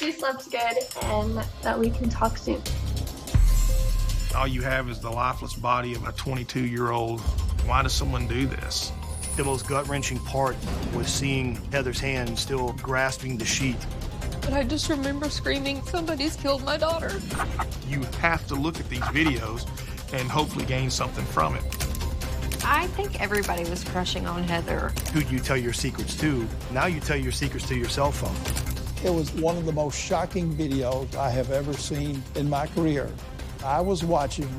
she slept good and that we can talk soon. All you have is the lifeless body of a 22-year-old. Why does someone do this? The most gut-wrenching part was seeing Heather's hand still grasping the sheet. But I just remember screaming, "Somebody's killed my daughter." You have to look at these videos and hopefully gain something from it. I think everybody was crushing on Heather. Who do you tell your secrets to? Now you tell your secrets to your cell phone. It was one of the most shocking videos I have ever seen in my career. I was watching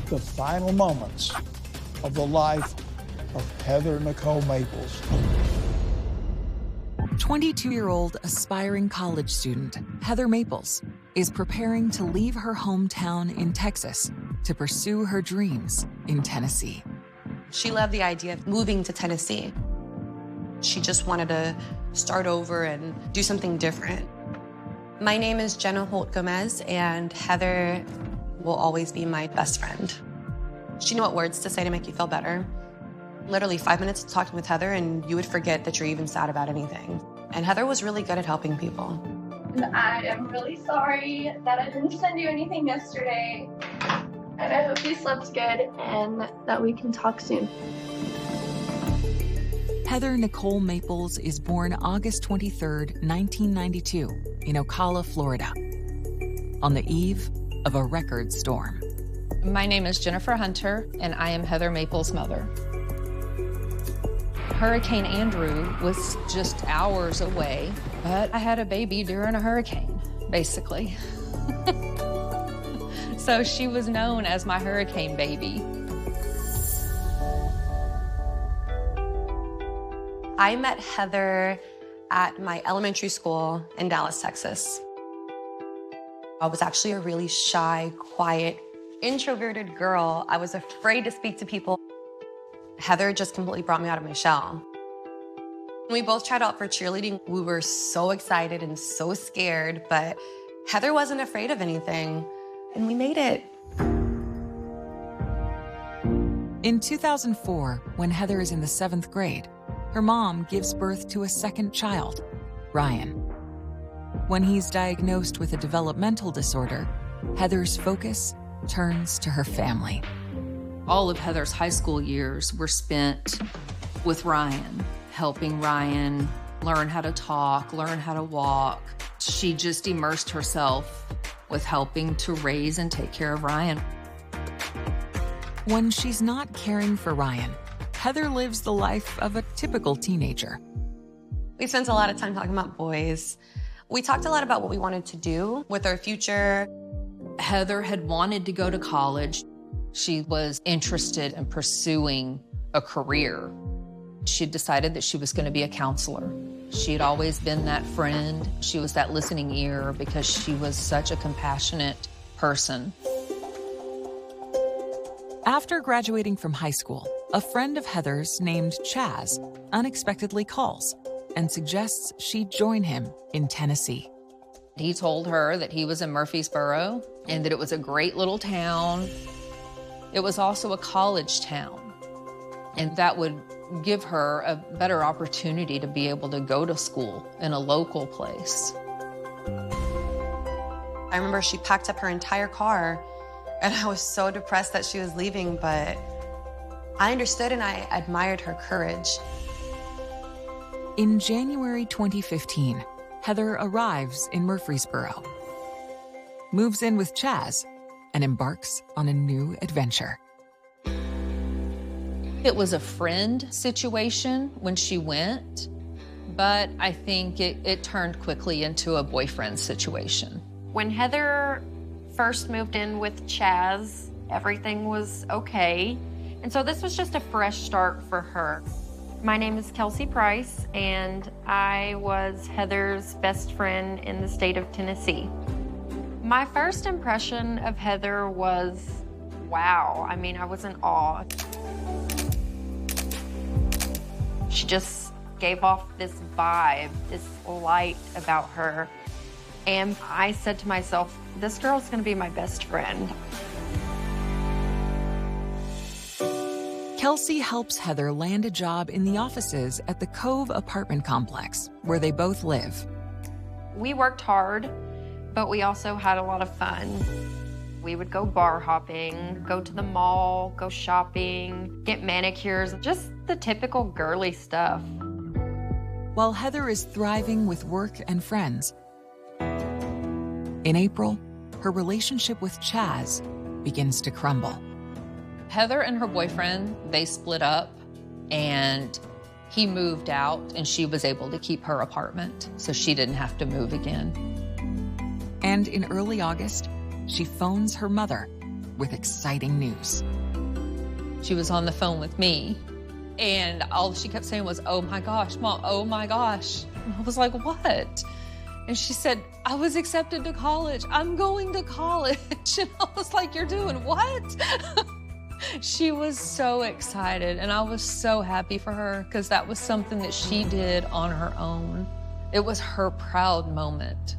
the final moments of the life of Heather Nicole Maples. 22-year-old aspiring college student Heather Maples is preparing to leave her hometown in Texas to pursue her dreams in Tennessee. She loved the idea of moving to Tennessee. She just wanted to start over and do something different. My name is Jenna Holt Gomez, and Heather will always be my best friend. She knew what words to say to make you feel better. Literally 5 minutes of talking with Heather and you would forget that you're even sad about anything. And Heather was really good at helping people. And I am really sorry that I didn't send you anything yesterday. And I hope you slept good and that we can talk soon. Heather Nicole Maples is born August 23, 1992, in Ocala, Florida, on the eve of a record storm. My name is Jennifer Hunter, and I am Heather Maples' mother. Hurricane Andrew was just hours away, but I had a baby during a hurricane, basically. So she was known as my hurricane baby. I met Heather at my elementary school in Dallas, Texas. I was actually a really shy, quiet, introverted girl. I was afraid to speak to people. Heather just completely brought me out of my shell. We both tried out for cheerleading. We were so excited and so scared, but Heather wasn't afraid of anything, and we made it. In 2004, when Heather is in the 7th grade, her mom gives birth to a second child, Ryan. When he's diagnosed with a developmental disorder, Heather's focus turns to her family. All of Heather's high school years were spent with Ryan, helping Ryan learn how to talk, learn how to walk. She just immersed herself with helping to raise and take care of Ryan. When she's not caring for Ryan, Heather lives the life of a typical teenager. We spent a lot of time talking about boys. We talked a lot about what we wanted to do with our future. Heather had wanted to go to college. She was interested in pursuing a career. She decided that she was going to be a counselor. She had always been that friend. She was that listening ear because she was such a compassionate person. After graduating from high school, a friend of Heather's named Chaz unexpectedly calls and suggests she join him in Tennessee. He told her that he was in Murfreesboro and that it was a great little town. It was also a college town, and that would give her a better opportunity to be able to go to school in a local place. I remember she packed up her entire car, and I was so depressed that she was leaving, but I understood and I admired her courage. In January 2015, Heather arrives in Murfreesboro, moves in with Chaz, and embarks on a new adventure. It was a friend situation when she went, but I think it turned quickly into a boyfriend situation. When Heather first moved in with Chaz, everything was okay. And so this was just a fresh start for her. My name is Kelsey Price, and I was Heather's best friend in the state of Tennessee. My first impression of Heather was, wow. I mean, I was in awe. She just gave off this vibe, this light about her. And I said to myself, this girl's gonna be my best friend. Kelsey helps Heather land a job in the offices at the Cove apartment complex, where they both live. We worked hard, but we also had a lot of fun. We would go bar hopping, go to the mall, go shopping, get manicures, just the typical girly stuff. While Heather is thriving with work and friends, in April, her relationship with Chaz begins to crumble. Heather and her boyfriend, they split up, and he moved out, and she was able to keep her apartment, so she didn't have to move again. And in early August, she phones her mother with exciting news. She was on the phone with me, and all she kept saying was, "Oh my gosh, Mom, oh my gosh." And I was like, "What?" And she said, "I was accepted to college. I'm going to college." And I was like, "You're doing what?" She was so excited, and I was so happy for her because that was something that she did on her own. It was her proud moment.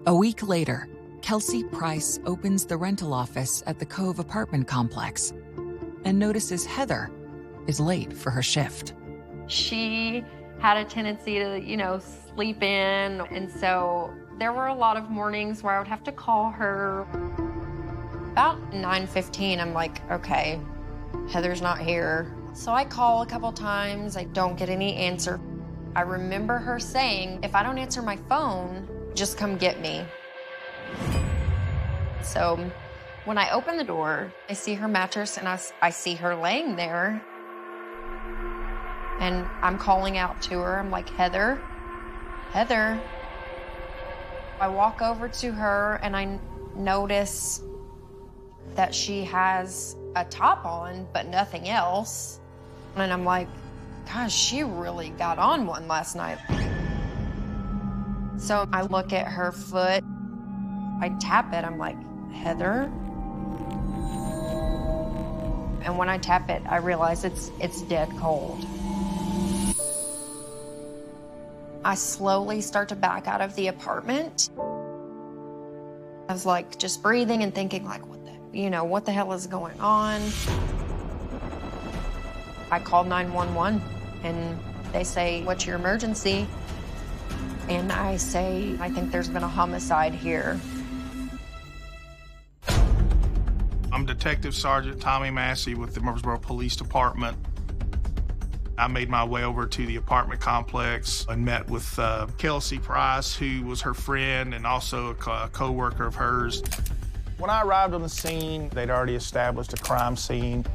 A week later, Kelsey Price opens the rental office at the Cove apartment complex and notices Heather is late for her shift. She had a tendency to, sleep in, and so there were a lot of mornings where I would have to call her. About 9:15, I'm like, okay, Heather's not here. So I call a couple times, I don't get any answer. I remember her saying, if I don't answer my phone, just come get me. So when I open the door, I see her mattress and I see her laying there. And I'm calling out to her. I'm like, Heather, Heather. I walk over to her and I notice that she has a top on, but nothing else. And I'm like, gosh, she really got on one last night. So I look at her foot, I tap it, I'm like, Heather? And when I tap it, I realize it's dead cold. I slowly start to back out of the apartment. I was like just breathing and thinking like, what the hell is going on? I called 911 and they say, what's your emergency? And I say, I think there's been a homicide here. I'm Detective Sergeant Tommy Massey with the Murfreesboro Police Department. I made my way over to the apartment complex and met with Kelsey Price, who was her friend and also a co-worker of hers. When I arrived on the scene, they'd already established a crime scene,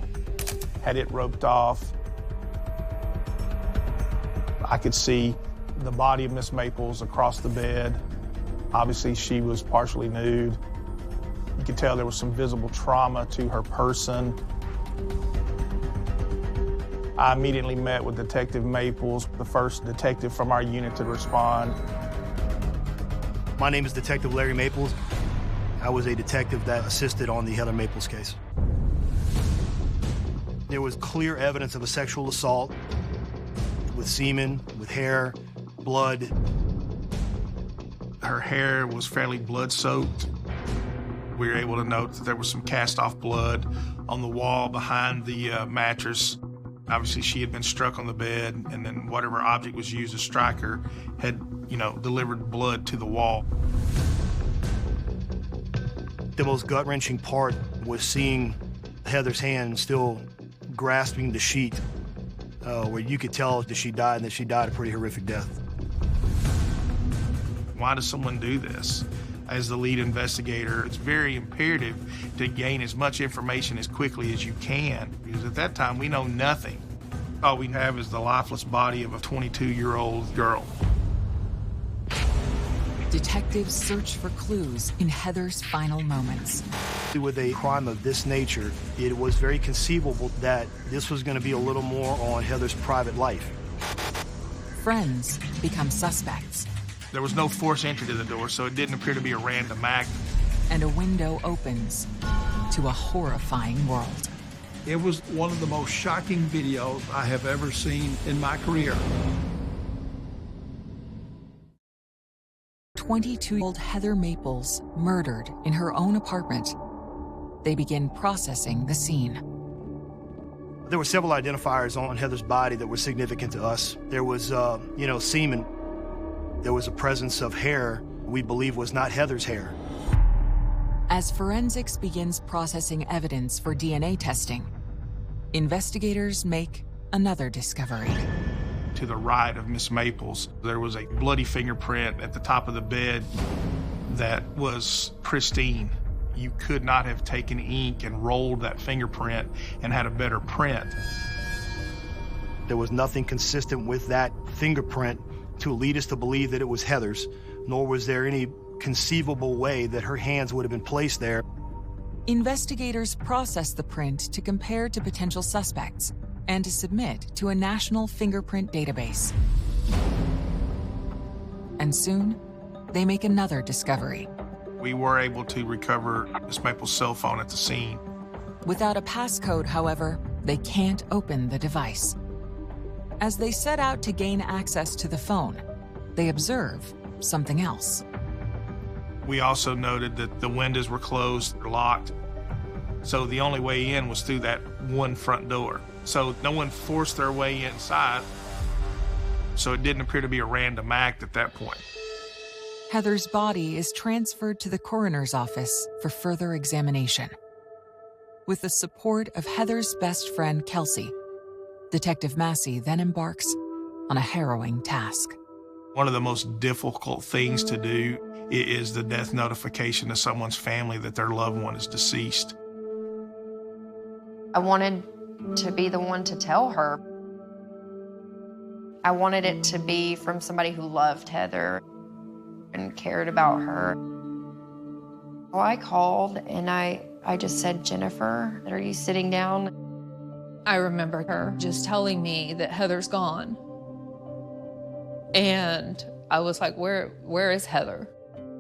had it roped off. I could see the body of Miss Maples across the bed. Obviously, she was partially nude. You could tell there was some visible trauma to her person. I immediately met with Detective Maples, the first detective from our unit to respond. My name is Detective Larry Maples. I was a detective that assisted on the Heather Maples case. There was clear evidence of a sexual assault with semen, with hair, blood. Her hair was fairly blood-soaked. We were able to note that there was some cast-off blood on the wall behind the mattress. Obviously, she had been struck on the bed, and then whatever object was used to strike her had, delivered blood to the wall. The most gut-wrenching part was seeing Heather's hand still grasping the sheet, where you could tell that she died, and that she died a pretty horrific death. Why does someone do this? As the lead investigator, it's very imperative to gain as much information as quickly as you can, because at that time, we know nothing. All we have is the lifeless body of a 22-year-old girl. Detectives search for clues in Heather's final moments. With a crime of this nature, it was very conceivable that this was going to be a little more on Heather's private life. Friends become suspects. There was no forced entry to the door, so it didn't appear to be a random act. And a window opens to a horrifying world. It was one of the most shocking videos I have ever seen in my career. 22-year-old Heather Maples murdered in her own apartment. They begin processing the scene. There were several identifiers on Heather's body that were significant to us. There was, semen. There was a presence of hair we believe was not Heather's hair. As forensics begins processing evidence for DNA testing, investigators make another discovery. To the right of Miss Maples, there was a bloody fingerprint at the top of the bed that was pristine. You could not have taken ink and rolled that fingerprint and had a better print. There was nothing consistent with that fingerprint to lead us to believe that it was Heather's, nor was there any conceivable way that her hands would have been placed there. Investigators process the print to compare to potential suspects and to submit to a national fingerprint database. And soon, they make another discovery. We were able to recover Miss Maples' cell phone at the scene. Without a passcode, however, they can't open the device. As they set out to gain access to the phone, they observe something else. We also noted that the windows were closed or locked, so the only way in was through that one front door. So no one forced their way inside, so it didn't appear to be a random act at that point. Heather's body is transferred to the coroner's office for further examination. With the support of Heather's best friend, Kelsey, Detective Massey then embarks on a harrowing task. One of the most difficult things to do is the death notification to someone's family that their loved one is deceased. I wanted to be the one to tell her. I wanted it to be from somebody who loved Heather and cared about her. Well, I called and I just said, "Jennifer, are you sitting down?" I remember her just telling me that Heather's gone. And I was like, where is Heather?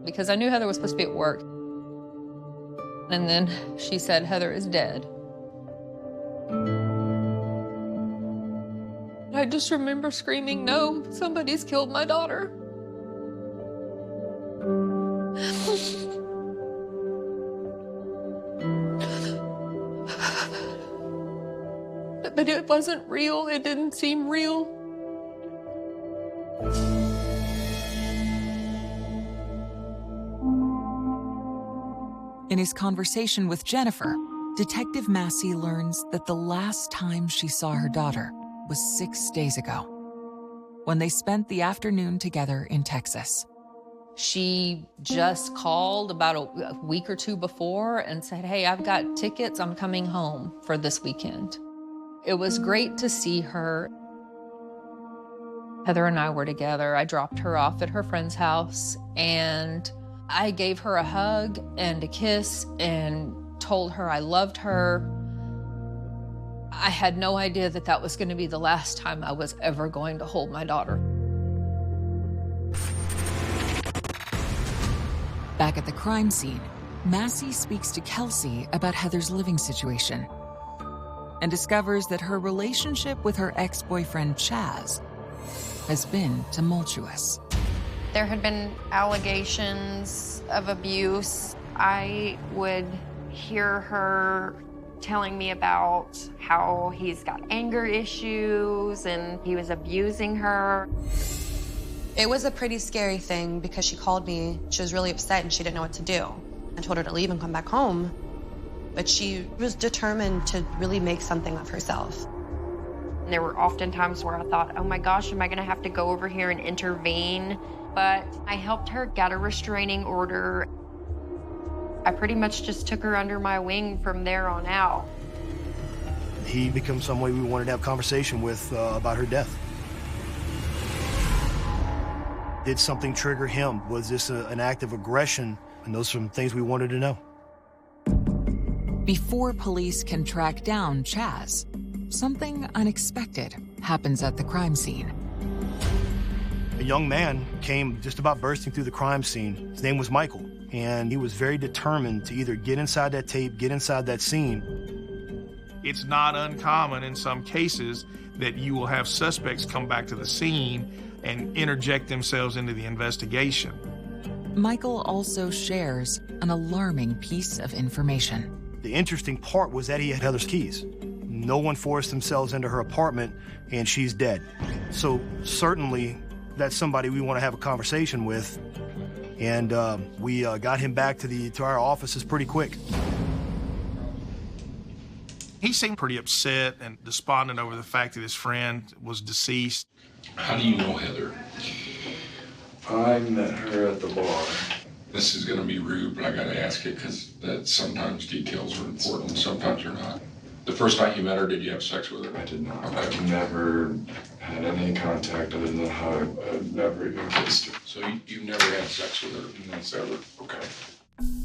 Because I knew Heather was supposed to be at work. And then she said, "Heather is dead." I just remember screaming, "No, somebody's killed my daughter." But it wasn't real. It didn't seem real. In his conversation with Jennifer, Detective Massey learns that the last time she saw her daughter was 6 days ago, when they spent the afternoon together in Texas. She just called about a week or two before and said, "Hey, I've got tickets. I'm coming home for this weekend." It was great to see her. Heather and I were together. I dropped her off at her friend's house and I gave her a hug and a kiss and told her I loved her. I had no idea that that was going to be the last time I was ever going to hold my daughter. Back at the crime scene, Massey speaks to Kelsey about Heather's living situation and discovers that her relationship with her ex-boyfriend, Chaz, has been tumultuous. There had been allegations of abuse. I would hear her telling me about how he's got anger issues and he was abusing her. It was a pretty scary thing because she called me. She was really upset and she didn't know what to do. I told her to leave and come back home, but she was determined to really make something of herself. And there were often times where I thought, oh my gosh, am I gonna have to go over here and intervene? But I helped her get a restraining order. I pretty much just took her under my wing from there on out. He becomes somebody we wanted to have a conversation with about her death. Did something trigger him? Was this an act of aggression? And those are some things we wanted to know. Before police can track down Chaz, something unexpected happens at the crime scene. A young man came just about bursting through the crime scene. His name was Michael, and he was very determined to either get inside that tape, get inside that scene. It's not uncommon in some cases that you will have suspects come back to the scene and interject themselves into the investigation. Michael also shares an alarming piece of information. The interesting part was that he had Heather's keys. No one forced themselves into her apartment, and she's dead. So certainly that's somebody we want to have a conversation with. And we got him back to our offices pretty quick. He seemed pretty upset and despondent over the fact that his friend was deceased. How do you know Heather? I met her at the bar. This is going to be rude, but I got to ask it because that sometimes details are important, sometimes they're not. The first night you met her, did you have sex with her? I did not. Okay. I've never had any contact other than a hug. I've never even kissed her. So you've never had sex with her? That's ever. Okay.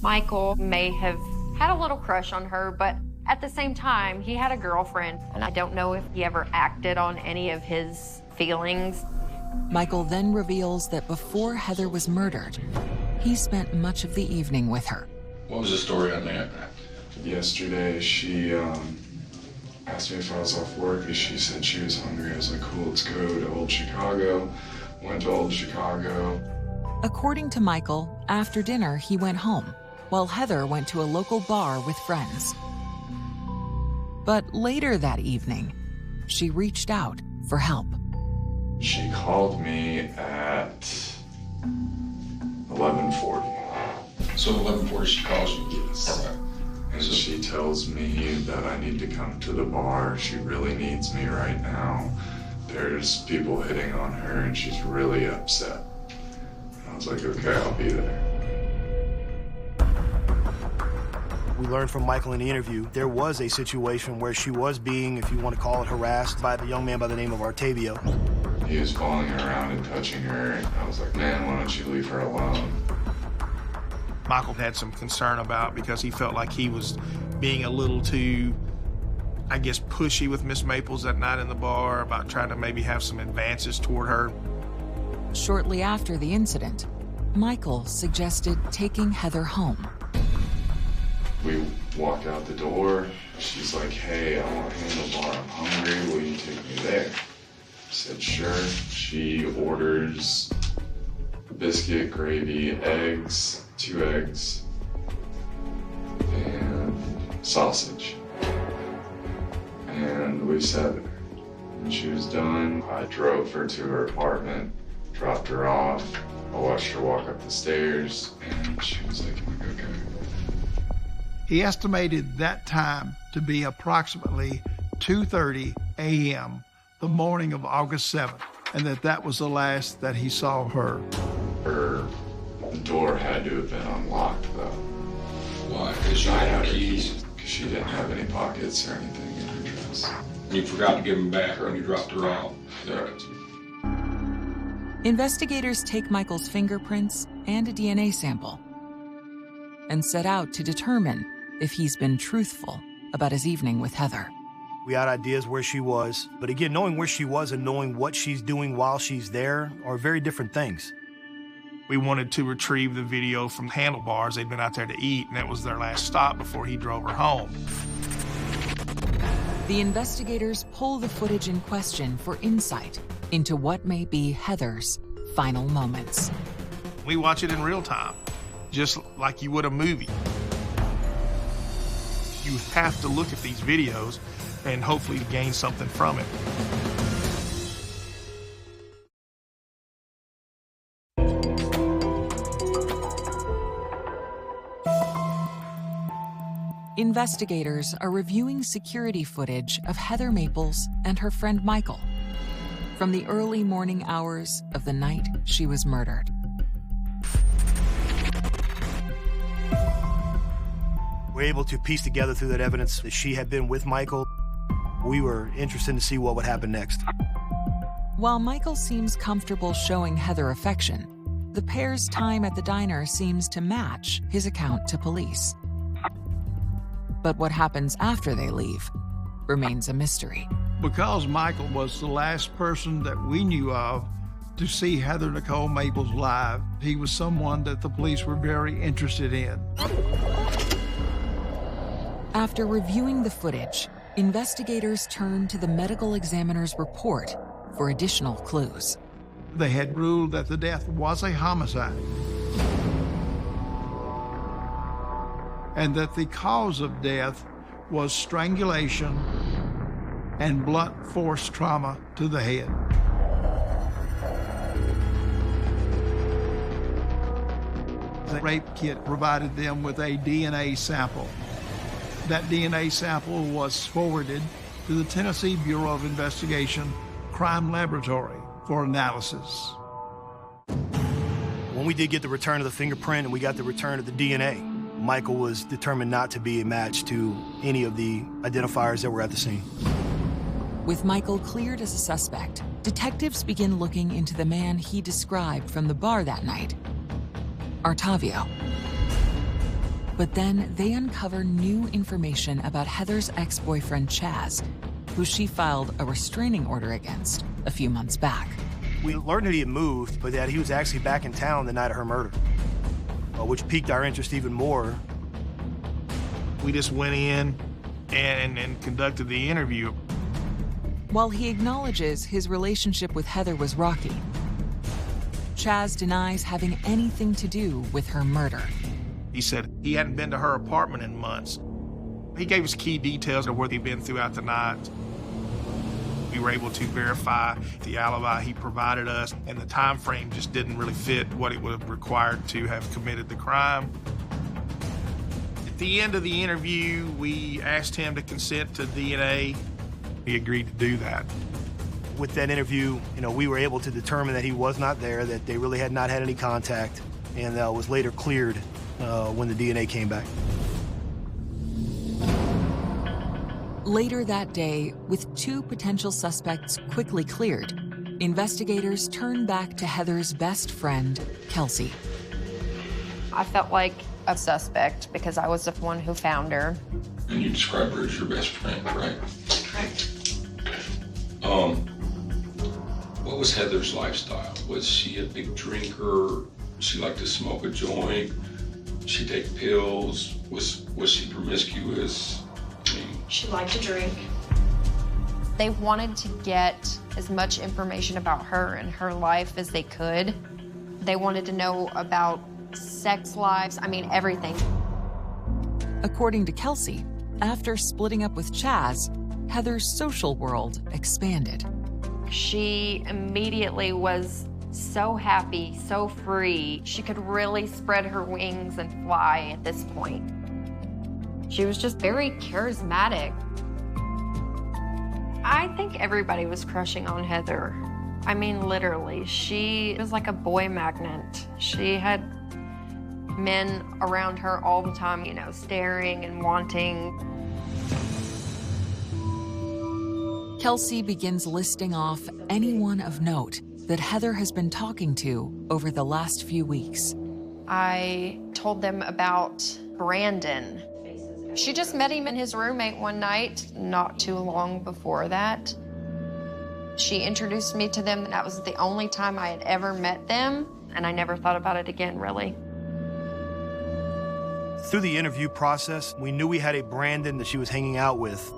Michael may have had a little crush on her, but at the same time, he had a girlfriend, and I don't know if he ever acted on any of his feelings. Michael then reveals that before Heather was murdered, he spent much of the evening with her. What was the story on that? Yesterday, she asked me if I was off work because she said she was hungry. I was like, cool, let's go to Old Chicago. Went to Old Chicago. According to Michael, after dinner, he went home, while Heather went to a local bar with friends. But later that evening, she reached out for help. She called me at 11:40. So 11:40 she calls you? Yes. All right. And she tells me that I need to come to the bar. She really needs me right now. There's people hitting on her and she's really upset. And I was like, okay, I'll be there. We learned from Michael in the interview, there was a situation where she was being, if you want to call it, harassed by the young man by the name of Artavio. He was following her around and touching her, and I was like, man, why don't you leave her alone? Michael had some concern about because he felt like he was being a little too, I guess, pushy with Miss Maples that night in the bar about trying to maybe have some advances toward her. Shortly after the incident, Michael suggested taking Heather home. We walk out the door. She's like, hey, I want handlebar. I'm hungry. Will you take me there? I said, sure. She orders biscuit, gravy, eggs, 2 eggs, and sausage. And we sat there. When she was done, I drove her to her apartment, dropped her off. I watched her walk up the stairs, and she was like, okay. He estimated that time to be approximately 2:30 a.m. the morning of August 7th, and that was the last that he saw her. Her door had to have been unlocked, though. Why? Because she had keys? Because she didn't have any pockets or anything in her dress. You forgot to give them back when you dropped her off. Correct. Investigators take Michael's fingerprints and a DNA sample and set out to determine if he's been truthful about his evening with Heather. We had ideas where she was, but again, knowing where she was and knowing what she's doing while she's there are very different things. We wanted to retrieve the video from Handlebars. They'd been out there to eat, and that was their last stop before he drove her home. The investigators pull the footage in question for insight into what may be Heather's final moments. We watch it in real time, just like you would a movie. You have to look at these videos and hopefully gain something from it. Investigators are reviewing security footage of Heather Maples and her friend Michael from the early morning hours of the night she was murdered. We're able to piece together through that evidence that she had been with Michael. We were interested to see what would happen next. While Michael seems comfortable showing Heather affection, the pair's time at the diner seems to match his account to police. But what happens after they leave remains a mystery. Because Michael was the last person that we knew of to see Heather Nicole Maples live, he was someone that the police were very interested in. After reviewing the footage, investigators turned to the medical examiner's report for additional clues. They had ruled that the death was a homicide, and that the cause of death was strangulation and blunt force trauma to the head. the rape kit provided them with a DNA sample. That DNA sample was forwarded to the Tennessee Bureau of Investigation Crime Laboratory for analysis. When we did get the return of the fingerprint and we got the return of the DNA, Michael was determined not to be a match to any of the identifiers that were at the scene. With Michael cleared as a suspect, detectives begin looking into the man he described from the bar that night, Artavio. But then they uncover new information about Heather's ex-boyfriend, Chaz, who she filed a restraining order against a few months back. We learned that he had moved, but that he was actually back in town the night of her murder, which piqued our interest even more. We just went in and conducted the interview. While he acknowledges his relationship with Heather was rocky, Chaz denies having anything to do with her murder. He said he hadn't been to her apartment in months. He gave us key details of where he'd been throughout the night. We were able to verify the alibi he provided us, and the time frame just didn't really fit what it would have required to have committed the crime. At the end of the interview, we asked him to consent to DNA. He agreed to do that. With that interview, we were able to determine that he was not there, that they really had not had any contact, and was later cleared when the DNA came back. Later that day, with two potential suspects quickly cleared, investigators turn back to Heather's best friend, Kelsey. I felt like a suspect because I was the one who found her. And you described her as your best friend, right? Correct. What was Heather's lifestyle? Was she a big drinker? She liked to smoke a joint? She take pills? Was she promiscuous? She liked to drink. They wanted to get as much information about her and her life as they could. They wanted to know about sex lives, everything. According to Kelsey, after splitting up with Chaz, Heather's social world expanded. She immediately was so happy, so free. She could really spread her wings and fly at this point. She was just very charismatic. I think everybody was crushing on Heather. Literally, she was like a boy magnet. She had men around her all the time, staring and wanting. Kelsey begins listing off anyone of note that Heather has been talking to over the last few weeks. I told them about Brandon. She just met him and his roommate one night, not too long before that. She introduced me to them, and that was the only time I had ever met them, and I never thought about it again, really. Through the interview process, we knew we had a Brandon that she was hanging out with,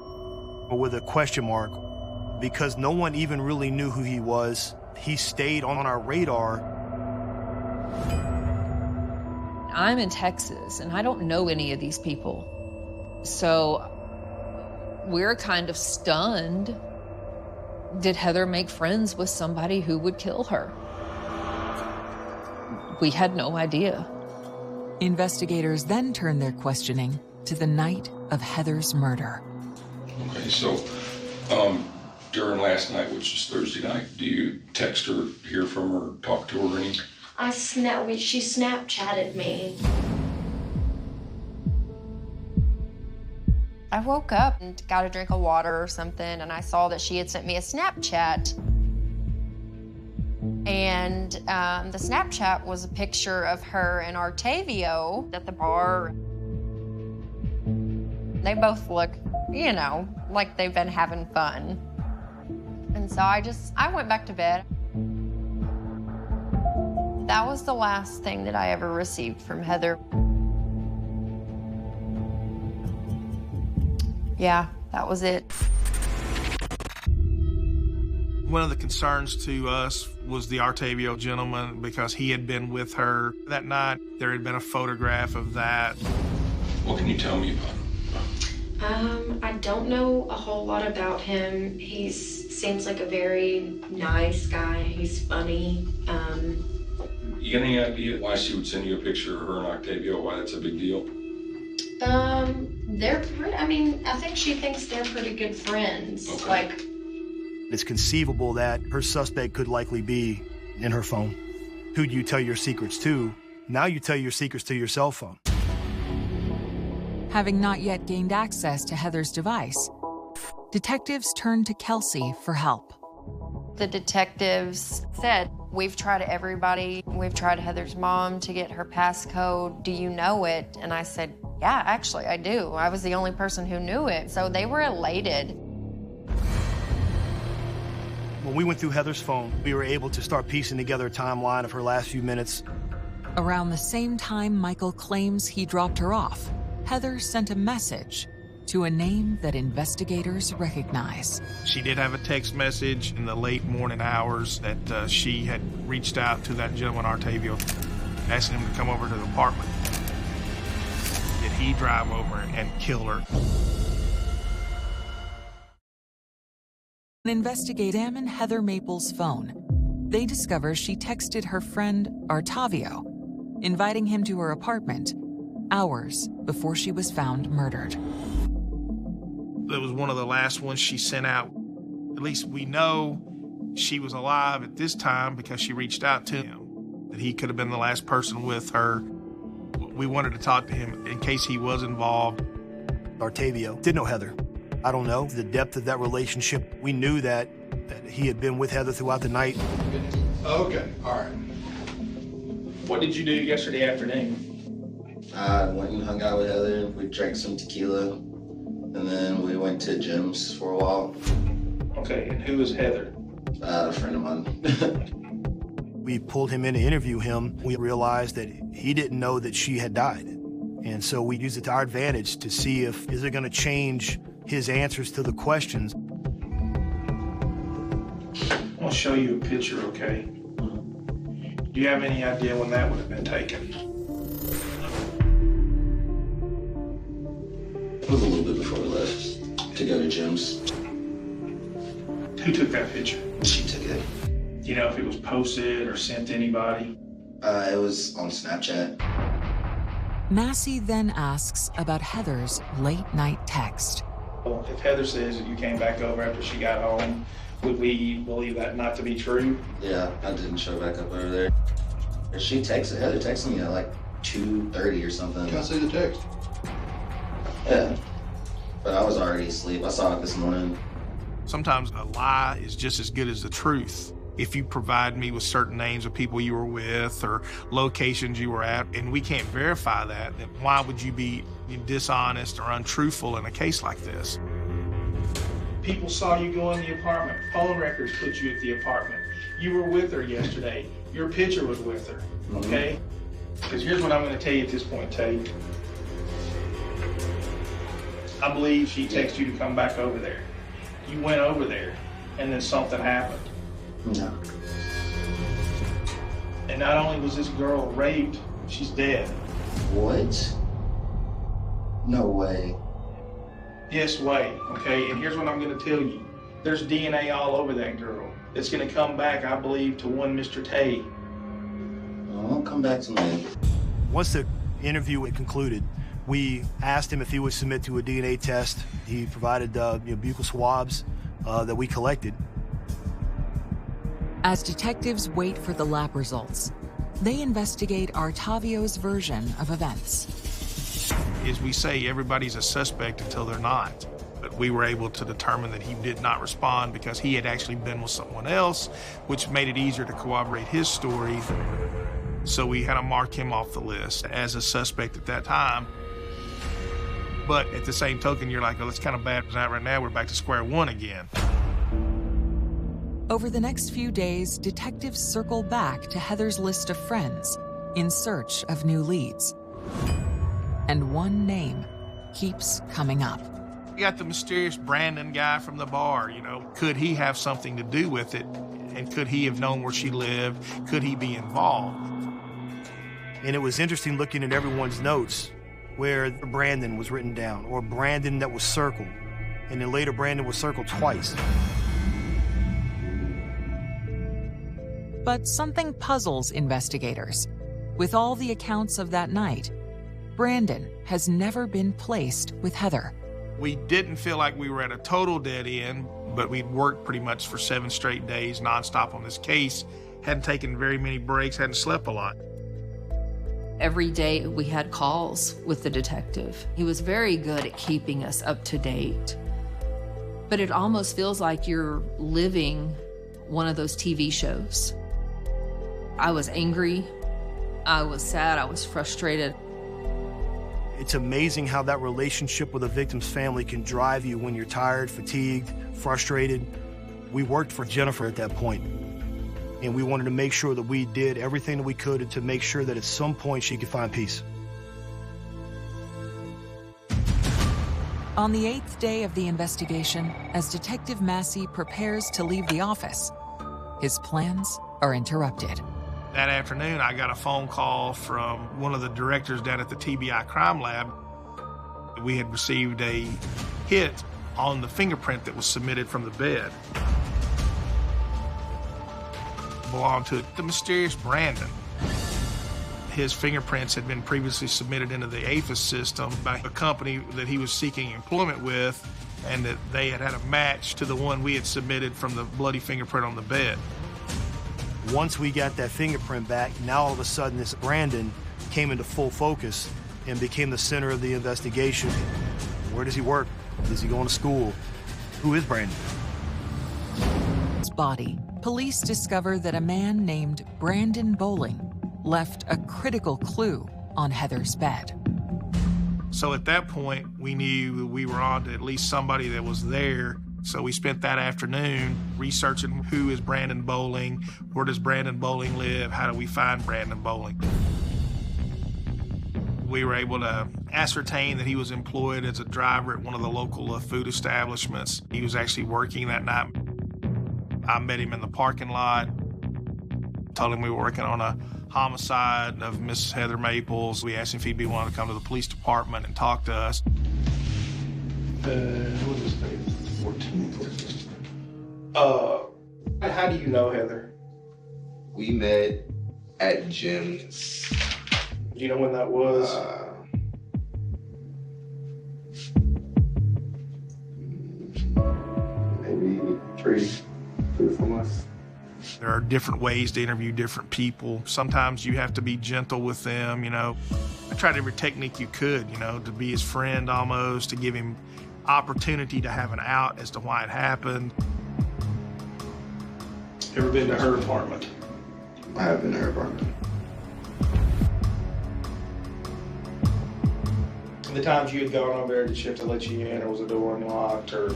but with a question mark, because no one even really knew who he was. He stayed on our radar. I'm in Texas, and I don't know any of these people. So we're kind of stunned. Did Heather make friends with somebody who would kill her? We had no idea. Investigators then turn their questioning to the night of Heather's murder. Okay, so during last night, which was Thursday night, do you text her, hear from her, talk to her, or anything? She Snapchatted me. I woke up and got a drink of water or something, and I saw that she had sent me a Snapchat. And the Snapchat was a picture of her and Artavio at the bar. They both look, like they've been having fun. And so I went back to bed. That was the last thing that I ever received from Heather. Yeah, that was it. One of the concerns to us was the Artavio gentleman, because he had been with her that night. There had been a photograph of that. What can you tell me about him? I don't know a whole lot about him. He seems like a very nice guy. He's funny. You got any idea why she would send you a picture of her and Octavio, why that's a big deal? I think she thinks they're pretty good friends. Okay. It's conceivable that her suspect could likely be in her phone. Who do you tell your secrets to? Now you tell your secrets to your cell phone. Having not yet gained access to Heather's device, detectives turned to Kelsey for help. The detectives said, we've tried everybody. We've tried Heather's mom to get her passcode. Do you know it? And I said, yeah, actually, I do. I was the only person who knew it. So they were elated. When we went through Heather's phone, we were able to start piecing together a timeline of her last few minutes. Around the same time Michael claims he dropped her off, Heather sent a message to a name that investigators recognize. She did have a text message in the late morning hours that she had reached out to that gentleman, Octavio, asking him to come over to the apartment. Did he drive over and kill her? Investigators examine Heather Maple's phone. They discover she texted her friend, Octavio, inviting him to her apartment hours before she was found murdered. It was one of the last ones she sent out. At least we know she was alive at this time because she reached out to him, that he could have been the last person with her. We wanted to talk to him in case he was involved. Octavio did know Heather. I don't know the depth of that relationship. We knew that he had been with Heather throughout the night. Okay, all right. What did you do yesterday afternoon? I went and hung out with Heather. We drank some tequila, and then we went to gyms for a while. Okay, and who is Heather? A friend of mine. We pulled him in to interview him. We realized that he didn't know that she had died. And so we used it to our advantage to see is it going to change his answers to the questions. I'll show you a picture, okay? Do you have any idea when that would have been taken? It was a little bit before we left to go to gyms. Who took that picture? She took it. Do you know if it was posted or sent to anybody? It was on Snapchat. Massey then asks about Heather's late-night text. Well, if Heather says that you came back over after she got home, would we believe that not to be true? Yeah, I didn't show back up over there. Heather texted me at like 2:30 or something. Can I see the text? Yeah, but I was already asleep. I saw it this morning. Sometimes a lie is just as good as the truth. If you provide me with certain names of people you were with or locations you were at, and we can't verify that, then why would you be dishonest or untruthful in a case like this? People saw you go in the apartment. Phone records put you at the apartment. You were with her yesterday. Your picture was with her, okay? Because here's what I'm going to tell you at this point, Tate. I believe she texted you to come back over there. You went over there, and then something happened. No. And not only was this girl raped, she's dead. What? No way. Yes way, okay? And here's what I'm gonna tell you. There's DNA all over that girl. It's gonna come back, I believe, to one Mr. Tate. Well, it won't come back to me. Once the interview had concluded, we asked him if he would submit to a DNA test. He provided buccal swabs that we collected. As detectives wait for the lab results, they investigate Octavio's version of events. As we say, everybody's a suspect until they're not. But we were able to determine that he did not respond because he had actually been with someone else, which made it easier to corroborate his story. So we had to mark him off the list as a suspect at that time. But at the same token, you're like, well, it's kind of bad because right now we're back to square one again. Over the next few days, detectives circle back to Heather's list of friends in search of new leads. And one name keeps coming up. You got the mysterious Brandon guy from the bar, Could he have something to do with it? And could he have known where she lived? Could he be involved? And it was interesting looking at everyone's notes where Brandon was written down, or Brandon that was circled, and then later Brandon was circled twice. But something puzzles investigators. With all the accounts of that night, Brandon has never been placed with Heather. We didn't feel like we were at a total dead end, but we'd worked pretty much for 7 straight days nonstop on this case, hadn't taken very many breaks, hadn't slept a lot. Every day we had calls with the detective. He was very good at keeping us up to date. But it almost feels like you're living one of those TV shows. I was angry, I was sad, I was frustrated. It's amazing how that relationship with a victim's family can drive you when you're tired, fatigued, frustrated. We worked for Jennifer at that point, and we wanted to make sure that we did everything that we could to make sure that at some point she could find peace. On the 8th day of the investigation, as Detective Massey prepares to leave the office, his plans are interrupted. That afternoon, I got a phone call from one of the directors down at the TBI crime lab. We had received a hit on the fingerprint that was submitted from the bed. Belonged to the mysterious Brandon. His fingerprints had been previously submitted into the APHIS system by a company that he was seeking employment with, and that they had had a match to the one we had submitted from the bloody fingerprint on the bed. Once we got that fingerprint back, now all of a sudden this Brandon came into full focus and became the center of the investigation. Where does he work? Is he going to school? Who is Brandon? His body. Police discover that a man named Brandon Bowling left a critical clue on Heather's bed. So at that point, we knew we were on to at least somebody that was there. So we spent that afternoon researching who is Brandon Bowling, where does Brandon Bowling live, how do we find Brandon Bowling. We were able to ascertain that he was employed as a driver at one of the local food establishments. He was actually working that night. I met him in the parking lot, told him we were working on a homicide of Miss Heather Maples. We asked him if he'd be willing to come to the police department and talk to us. What is this name? 14th. How do you know Heather? We met at gyms. Do you know when that was? Maybe 3 or 4 months. There are different ways to interview different people. Sometimes you have to be gentle with them, you know. I tried every technique you could, you know, to be his friend almost, to give him opportunity to have an out as to why it happened. Ever been to her apartment? I have been to her apartment. The times you had gone over there, did she have to let you in, or was the door unlocked, or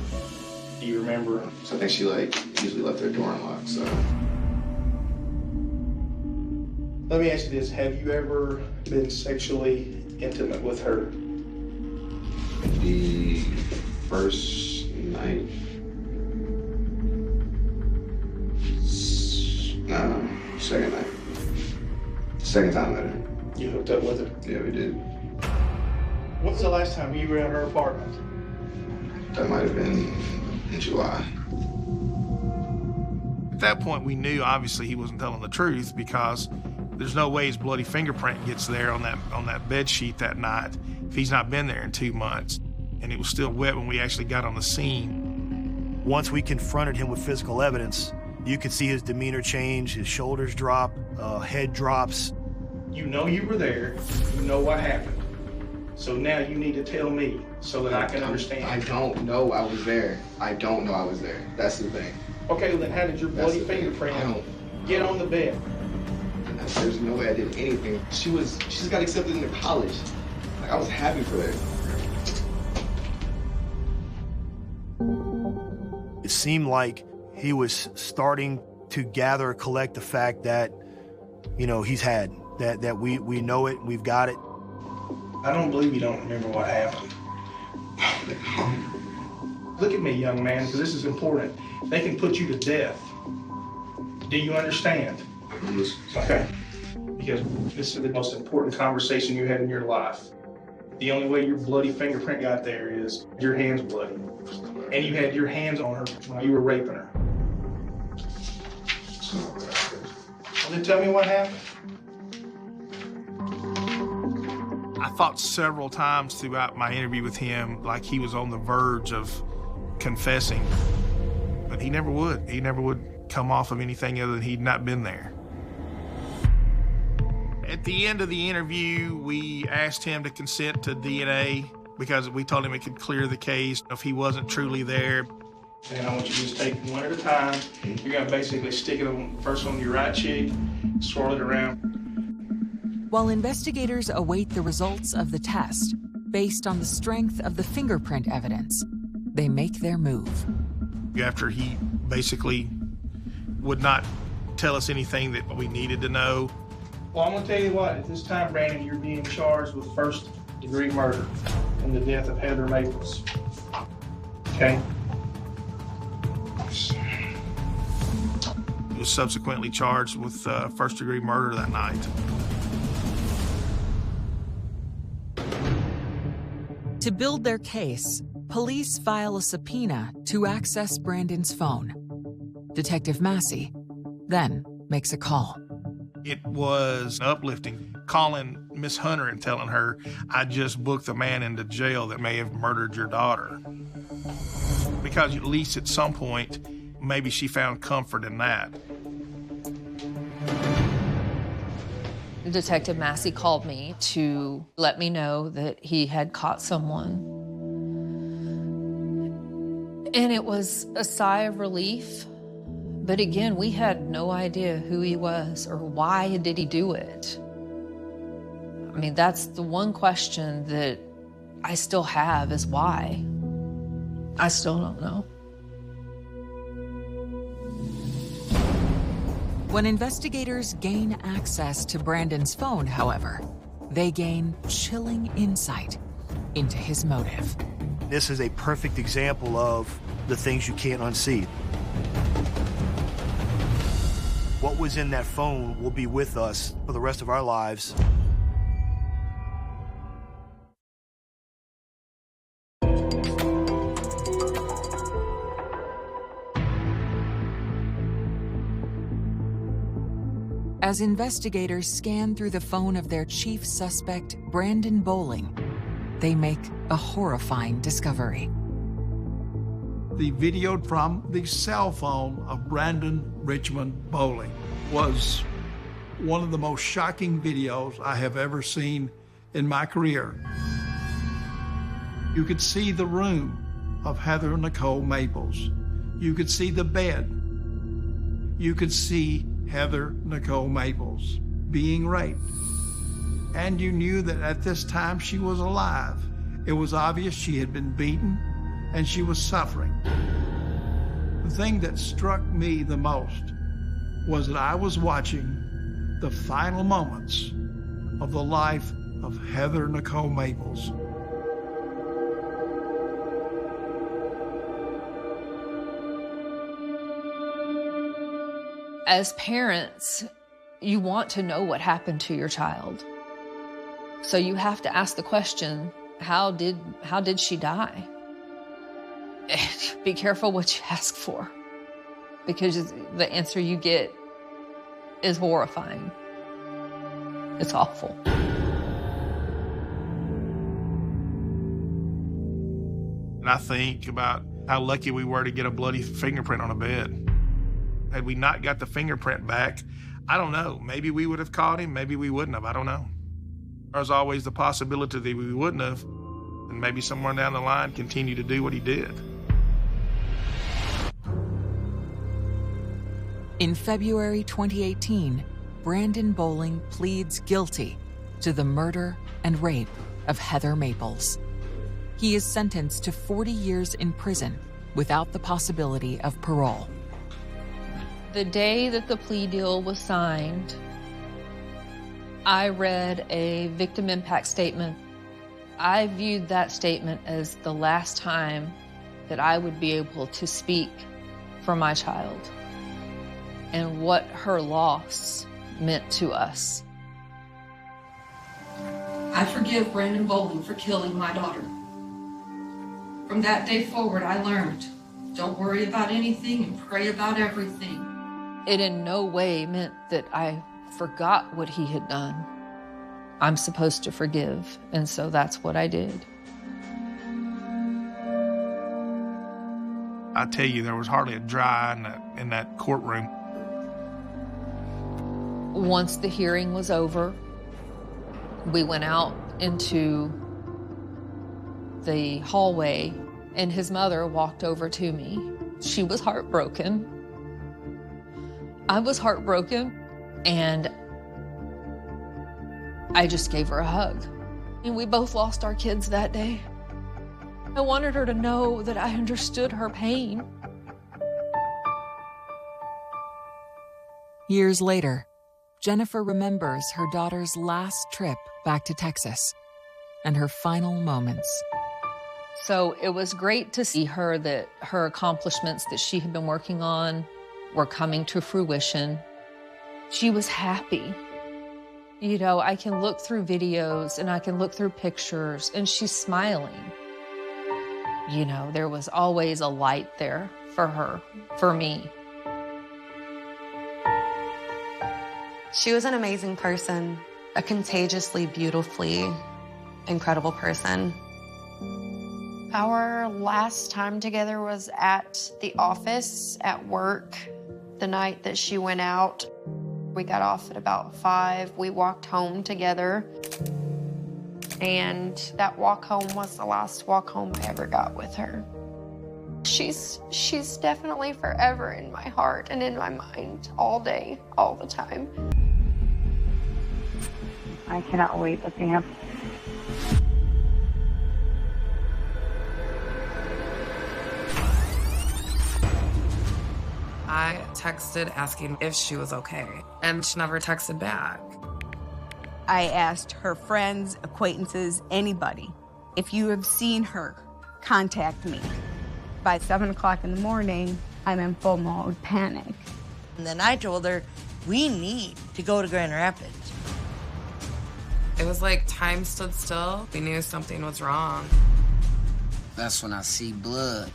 do you remember? So I think she usually left her door unlocked, so. Let me ask you this, have you ever been sexually intimate with her? The first night? No, second night. Second time I met her. You hooked up with her? Yeah, we did. When's the last time you were at her apartment? That might have been in July. At that point, we knew obviously he wasn't telling the truth, because there's no way his bloody fingerprint gets there on that bed sheet that night if he's not been there in 2 months. And it was still wet when we actually got on the scene. Once we confronted him with physical evidence, you could see his demeanor change, his shoulders drop, head drops. You know you were there, you know what happened. So now you need to tell me so that I can understand. I don't know I was there. I don't know I was there. That's the thing. Okay, well then how did your bloody fingerprint get on the bed? There's no way I did anything. She just got accepted into college. Like, I was happy for her. It seemed like he was starting to collect the fact that, you know, he's had, that we know it, we've got it. I don't believe you don't remember what happened. Look at me, young man, because this is important. They can put you to death. Do you understand? Okay. Because this is the most important conversation you had in your life. The only way your bloody fingerprint got there is your hand's bloody. And you had your hands on her when you were raping her. So tell me what happened. I thought several times throughout my interview with him like he was on the verge of confessing, but he never would. He never would come off of anything other than he'd not been there. At the end of the interview, we asked him to consent to DNA because we told him it could clear the case if he wasn't truly there. And I want you to just take one at a time. You're gonna basically stick it on first on your right cheek, swirl it around. While investigators await the results of the test, based on the strength of the fingerprint evidence, they make their move. After he basically would not tell us anything that we needed to know. Well, I'm gonna tell you what, at this time, Brandon, you're being charged with first-degree murder in the death of Heather Maples. Okay? He was subsequently charged with first-degree murder that night. To build their case, police file a subpoena to access Brandon's phone. Detective Massey then makes a call. It was uplifting, calling Miss Hunter and telling her, I just booked the man into jail that may have murdered your daughter. Because at least at some point, maybe she found comfort in that. Detective Massey called me to let me know that he had caught someone. And it was a sigh of relief. But again, we had no idea who he was or why did he do it. I mean, that's the one question that I still have is why. I still don't know. When investigators gain access to Brandon's phone, however, they gain chilling insight into his motive. This is a perfect example of the things you can't unsee. What was in that phone will be with us for the rest of our lives. As investigators scan through the phone of their chief suspect, Brandon Bowling, they make a horrifying discovery. The video from the cell phone of Brandon Richmond Bowling was one of the most shocking videos I have ever seen in my career. You could see the room of Heather Nicole Maples. You could see the bed. You could see Heather Nicole Maples being raped. And you knew that at this time she was alive. It was obvious she had been beaten and she was suffering. The thing that struck me the most was that I was watching the final moments of the life of Heather Nicole Maples. As parents, you want to know what happened to your child. So you have to ask the question, how did she die? Be careful what you ask for, because the answer you get is horrifying. It's awful. And I think about how lucky we were to get a bloody fingerprint on a bed. Had we not got the fingerprint back, I don't know. Maybe we would have caught him, maybe we wouldn't have, I don't know. There's always the possibility that we wouldn't have, and maybe somewhere down the line continue to do what he did. In February 2018, Brandon Bowling pleads guilty to the murder and rape of Heather Maples. He is sentenced to 40 years in prison without the possibility of parole. The day that the plea deal was signed, I read a victim impact statement. I viewed that statement as the last time that I would be able to speak for my child and what her loss meant to us. I forgive Brandon Bowling for killing my daughter. From that day forward, I learned, don't worry about anything and pray about everything. It in no way meant that I forgot what he had done. I'm supposed to forgive, and so that's what I did. I tell you, there was hardly a dry in that courtroom. Once the hearing was over, we went out into the hallway, and his mother walked over to me. She was heartbroken. I was heartbroken, and I just gave her a hug. And we both lost our kids that day. I wanted her to know that I understood her pain. Years later, Jennifer remembers her daughter's last trip back to Texas and her final moments. So it was great to see her, that her accomplishments that she had been working on were coming to fruition. She was happy. You know, I can look through videos and I can look through pictures, and she's smiling. You know, there was always a light there for her, for me. She was an amazing person, a contagiously, beautifully incredible person. Our last time together was at the office at work the night that she went out. We got off at about 5. We walked home together. And that walk home was the last walk home I ever got with her. She's definitely forever in my heart and in my mind, all day, all the time. I cannot wait to see him. I texted asking if she was okay, and she never texted back. I asked her friends, acquaintances, anybody, if you have seen her, contact me. By 7 o'clock in the morning, I'm in full mode panic. And then I told her, we need to go to Grand Rapids. It was like time stood still. We knew something was wrong. That's when I see blood.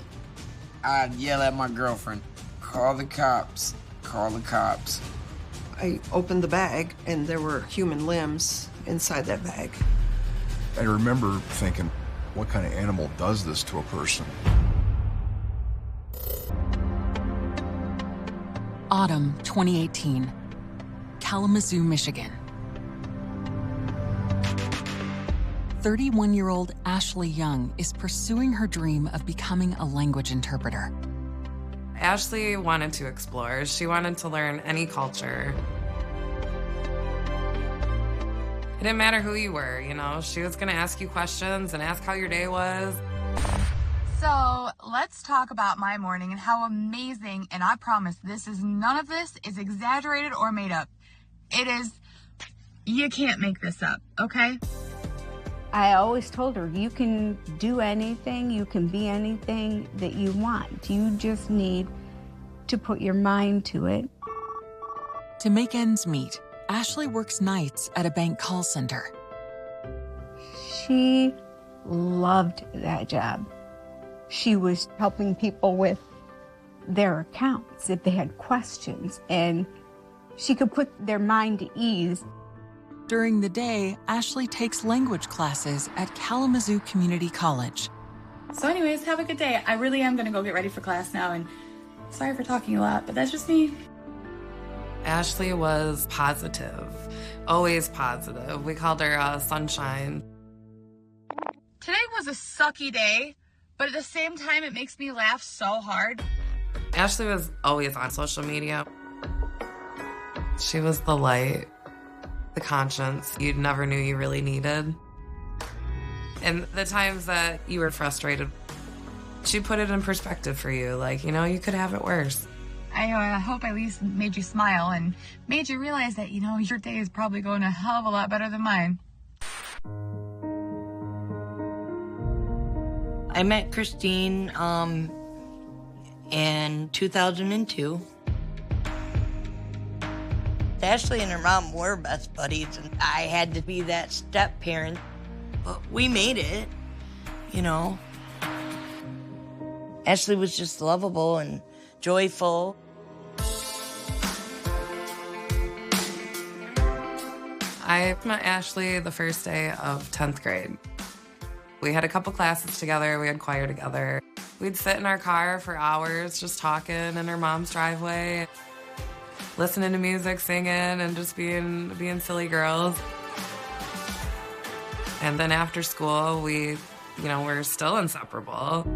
I'd yell at my girlfriend, call the cops, call the cops. I opened the bag, and there were human limbs inside that bag. I remember thinking, what kind of animal does this to a person? Autumn 2018, Kalamazoo, Michigan. 31-year-old Ashley Young is pursuing her dream of becoming a language interpreter. Ashley wanted to explore. She wanted to learn any culture. It didn't matter who you were, you know? She was gonna ask you questions and ask how your day was. So let's talk about my morning and how amazing, and I promise none of this is exaggerated or made up. It is, you can't make this up, okay? I always told her, you can do anything, you can be anything that you want. You just need to put your mind to it. To make ends meet, Ashley works nights at a bank call center. She loved that job. She was helping people with their accounts if they had questions, and she could put their mind at ease. During the day, Ashley takes language classes at Kalamazoo Community College. So anyways, have a good day. I really am gonna go get ready for class now, and sorry for talking a lot, but that's just me. Ashley was positive, always positive. We called her Sunshine. Today was a sucky day, but at the same time, it makes me laugh so hard. Ashley was always on social media. She was the light, the conscience you never knew you really needed. And the times that you were frustrated, she put it in perspective for you. Like, you know, you could have it worse. I hope I at least made you smile and made you realize that, you know, your day is probably going a hell of a lot better than mine. I met Christine in 2002. Ashley and her mom were best buddies, and I had to be that step-parent. But we made it, you know. Ashley was just lovable and joyful. I met Ashley the first day of 10th grade. We had a couple classes together. We had choir together. We'd sit in our car for hours just talking in her mom's driveway, listening to music, singing, and just being silly girls. And then after school, we're still inseparable.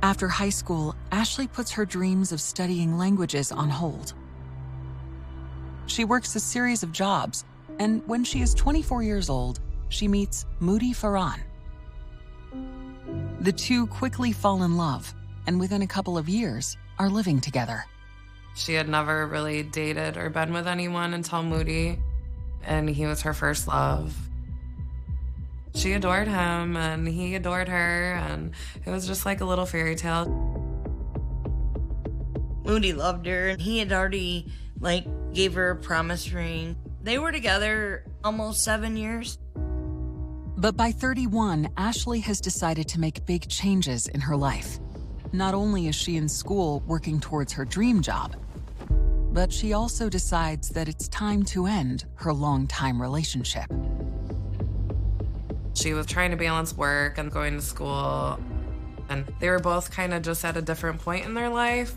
After high school, Ashley puts her dreams of studying languages on hold. She works a series of jobs, and when she is 24 years old, she meets Moody Farhan. The two quickly fall in love, and within a couple of years, are living together. She had never really dated or been with anyone until Moody, and he was her first love. She adored him, and he adored her, and it was just like a little fairy tale. Moody loved her. He had already, gave her a promise ring. They were together almost 7 years. But by 31, Ashley has decided to make big changes in her life. Not only is she in school working towards her dream job, but she also decides that it's time to end her long-time relationship. She was trying to balance work and going to school, and they were both kind of just at a different point in their life.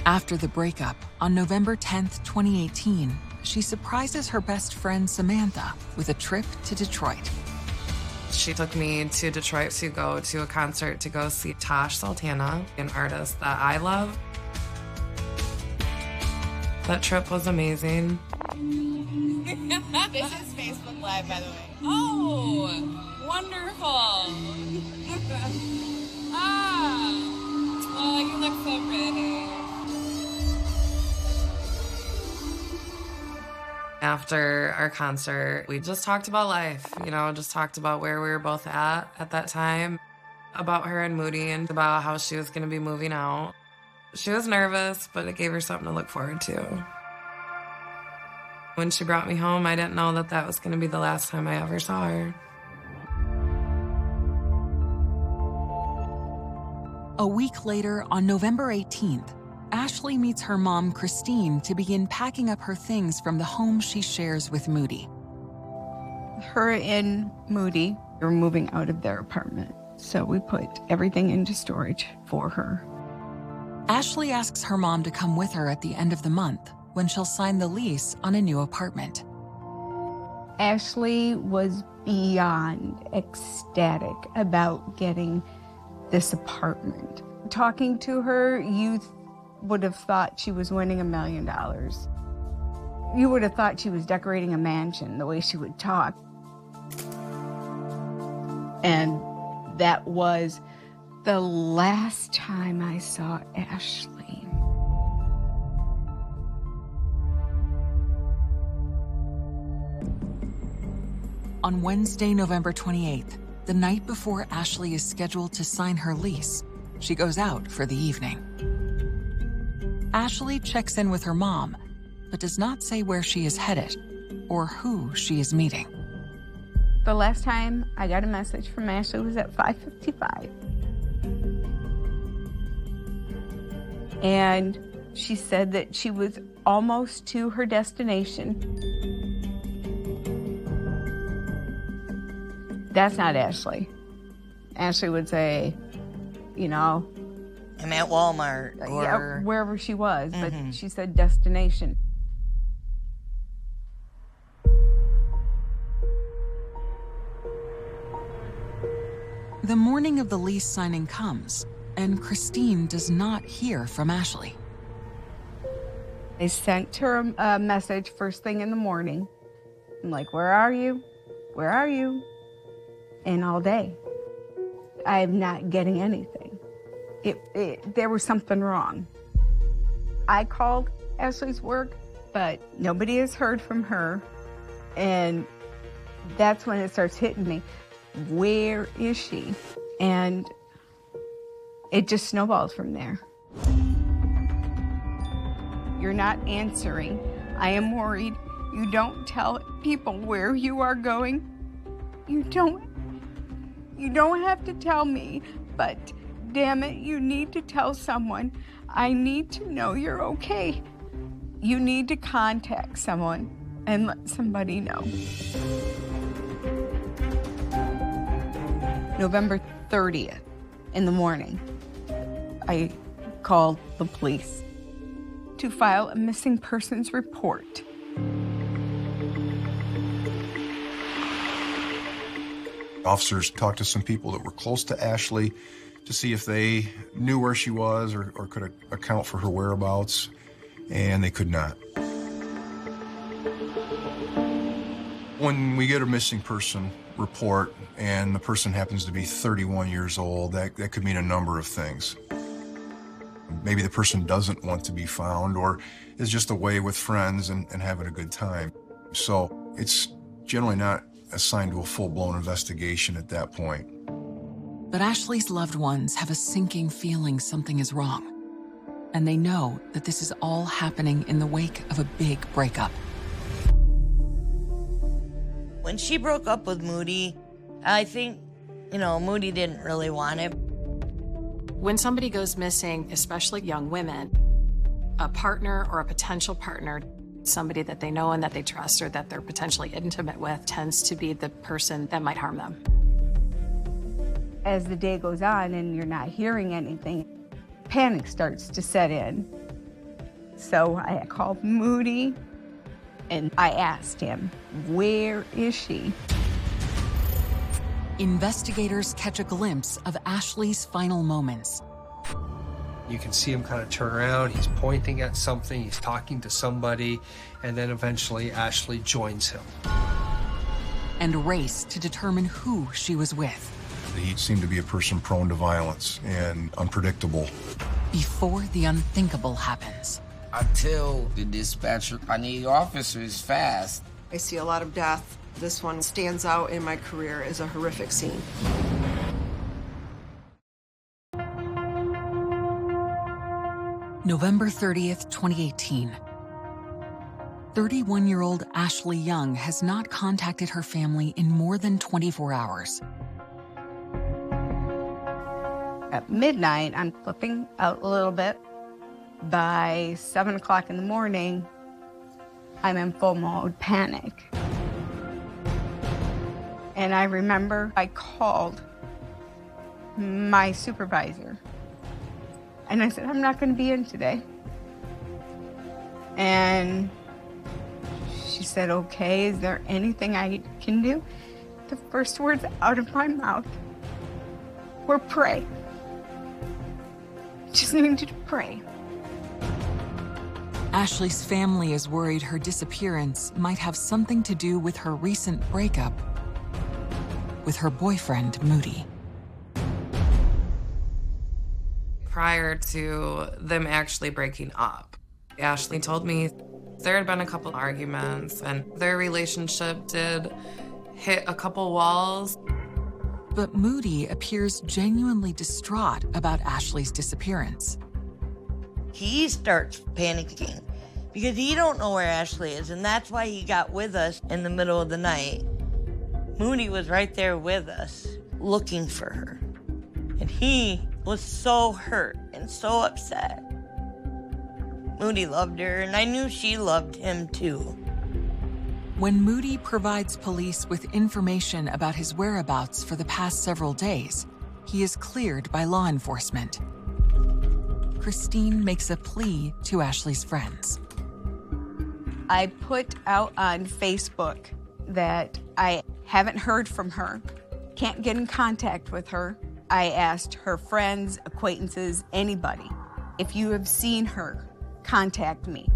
After the breakup, on November 10th, 2018, she surprises her best friend Samantha with a trip to Detroit. She took me to Detroit to go to a concert to go see Tosh Sultana, an artist that I love. That trip was amazing. This is Facebook Live, by the way. Oh, wonderful. Oh, you look so pretty. After our concert, we just talked about life, just talked about where we were both at that time, about her and Moody, and about how she was going to be moving out. She was nervous, but it gave her something to look forward to. When she brought me home, I didn't know that was going to be the last time I ever saw her. A week later, on November 18th, Ashley meets her mom, Christine, to begin packing up her things from the home she shares with Moody. Her and Moody were moving out of their apartment, so we put everything into storage for her. Ashley asks her mom to come with her at the end of the month when she'll sign the lease on a new apartment. Ashley was beyond ecstatic about getting this apartment. Talking to her, you would have thought she was winning $1 million. You would have thought she was decorating a mansion, the way she would talk. And that was the last time I saw Ashley. On Wednesday, November 28th, the night before Ashley is scheduled to sign her lease, she goes out for the evening. Ashley checks in with her mom, but does not say where she is headed or who she is meeting. The last time I got a message from Ashley was at 5:55. And she said that she was almost to her destination. That's not Ashley. Ashley would say, I'm at Walmart or yeah, wherever she was, but she said destination. The morning of the lease signing comes, and Christine does not hear from Ashley. I sent her a message first thing in the morning. I'm like, where are you? Where are you? And all day, I'm not getting anything. There was something wrong. I called Ashley's work, but nobody has heard from her. And that's when it starts hitting me. Where is she? And it just snowballs from there. You're not answering. I am worried. You don't tell people where you are going. You don't have to tell me, but damn it, you need to tell someone. I need to know you're okay. You need to contact someone and let somebody know. November 30th in the morning, I called the police to file a missing persons report. Officers talked to some people that were close to Ashley to see if they knew where she was or could account for her whereabouts, and they could not. When we get a missing person report and the person happens to be 31 years old, that could mean a number of things. Maybe the person doesn't want to be found or is just away with friends and having a good time. So it's generally not assigned to a full-blown investigation at that point. But Ashley's loved ones have a sinking feeling something is wrong. And they know that this is all happening in the wake of a big breakup. When she broke up with Moody, I think, Moody didn't really want it. When somebody goes missing, especially young women, a partner or a potential partner, somebody that they know and that they trust or that they're potentially intimate with, tends to be the person that might harm them. As the day goes on and you're not hearing anything, panic starts to set in. So I called Moody and I asked him, where is she? Investigators catch a glimpse of Ashley's final moments. You can see him kind of turn around, he's pointing at something, he's talking to somebody, and then eventually Ashley joins him. And race to determine who she was with. He seemed to be a person prone to violence and unpredictable. Before the unthinkable happens. I tell the dispatcher, I need officers fast. I see a lot of death. This one stands out in my career as a horrific scene. November 30th, 2018. 31-year-old Ashley Young has not contacted her family in more than 24 hours. At midnight, I'm flipping out a little bit. By 7 o'clock in the morning, I'm in full mode panic. And I remember I called my supervisor. And I said, I'm not going to be in today. And she said, okay, is there anything I can do? The first words out of my mouth were pray. Just needed to pray. Ashley's family is worried her disappearance might have something to do with her recent breakup with her boyfriend, Moody. Prior to them actually breaking up, Ashley told me there had been a couple arguments and their relationship did hit a couple walls. But Moody appears genuinely distraught about Ashley's disappearance. He starts panicking because he don't know where Ashley is, and that's why he got with us in the middle of the night. Moody was right there with us, looking for her. And he was so hurt and so upset. Moody loved her, and I knew she loved him too. When Moody provides police with information about his whereabouts for the past several days, he is cleared by law enforcement. Christine makes a plea to Ashley's friends. I put out on Facebook that I haven't heard from her, can't get in contact with her. I asked her friends, acquaintances, anybody, if you have seen her, contact me.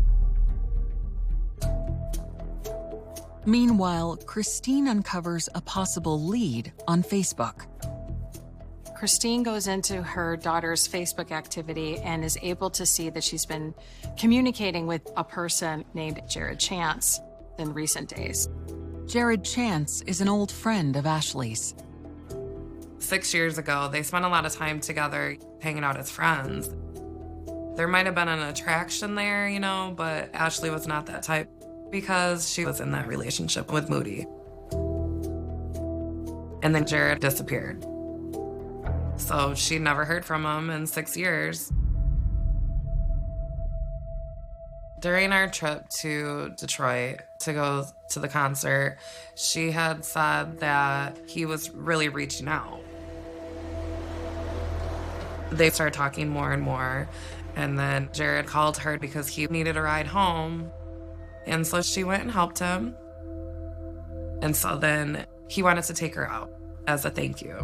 Meanwhile, Christine uncovers a possible lead on Facebook. Christine goes into her daughter's Facebook activity and is able to see that she's been communicating with a person named Jared Chance in recent days. Jared Chance is an old friend of Ashley's. 6 years ago, they spent a lot of time together hanging out as friends. There might have been an attraction there, but Ashley was not that type because she was in that relationship with Moody. And then Jared disappeared. So she never heard from him in 6 years. During our trip to Detroit to go to the concert, she had said that he was really reaching out. They started talking more and more, and then Jared called her because he needed a ride home. And so she went and helped him. And so then he wanted to take her out as a thank you.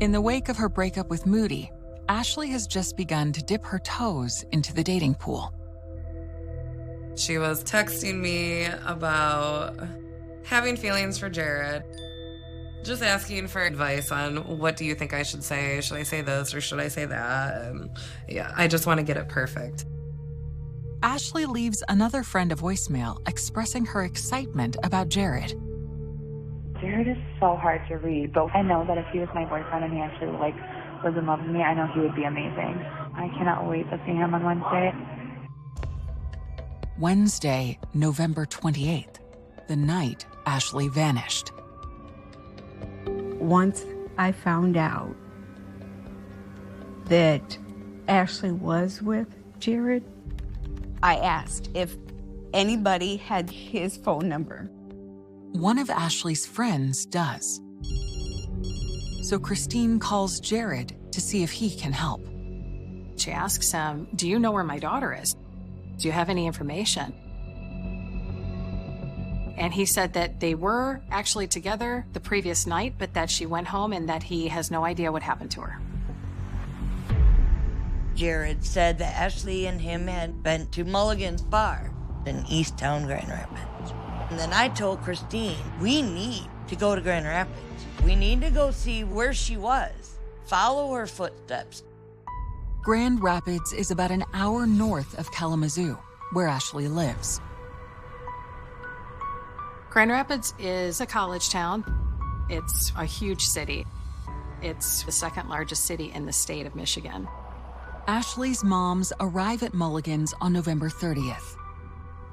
In the wake of her breakup with Moody, Ashley has just begun to dip her toes into the dating pool. She was texting me about having feelings for Jared, just asking for advice on what do you think I should say? Should I say this or should I say that? And yeah, I just want to get it perfect. Ashley leaves another friend a voicemail expressing her excitement about Jared. Jared is so hard to read, but I know that if he was my boyfriend and he actually was in love with me, I know he would be amazing. I cannot wait to see him on Wednesday. Wednesday, November 28th, the night Ashley vanished. Once I found out that Ashley was with Jared, I asked if anybody had his phone number. One of Ashley's friends does. So Christine calls Jared to see if he can help. She asks him, "Do you know where my daughter is? Do you have any information?" And he said that they were actually together the previous night, but that she went home and that he has no idea what happened to her. Jared said that Ashley and him had been to Mulligan's Bar in East Town, Grand Rapids. And then I told Christine, we need to go to Grand Rapids. We need to go see where she was, follow her footsteps. Grand Rapids is about an hour north of Kalamazoo, where Ashley lives. Grand Rapids is a college town. It's a huge city. It's the second largest city in the state of Michigan. Ashley's moms arrive at Mulligan's on November 30th.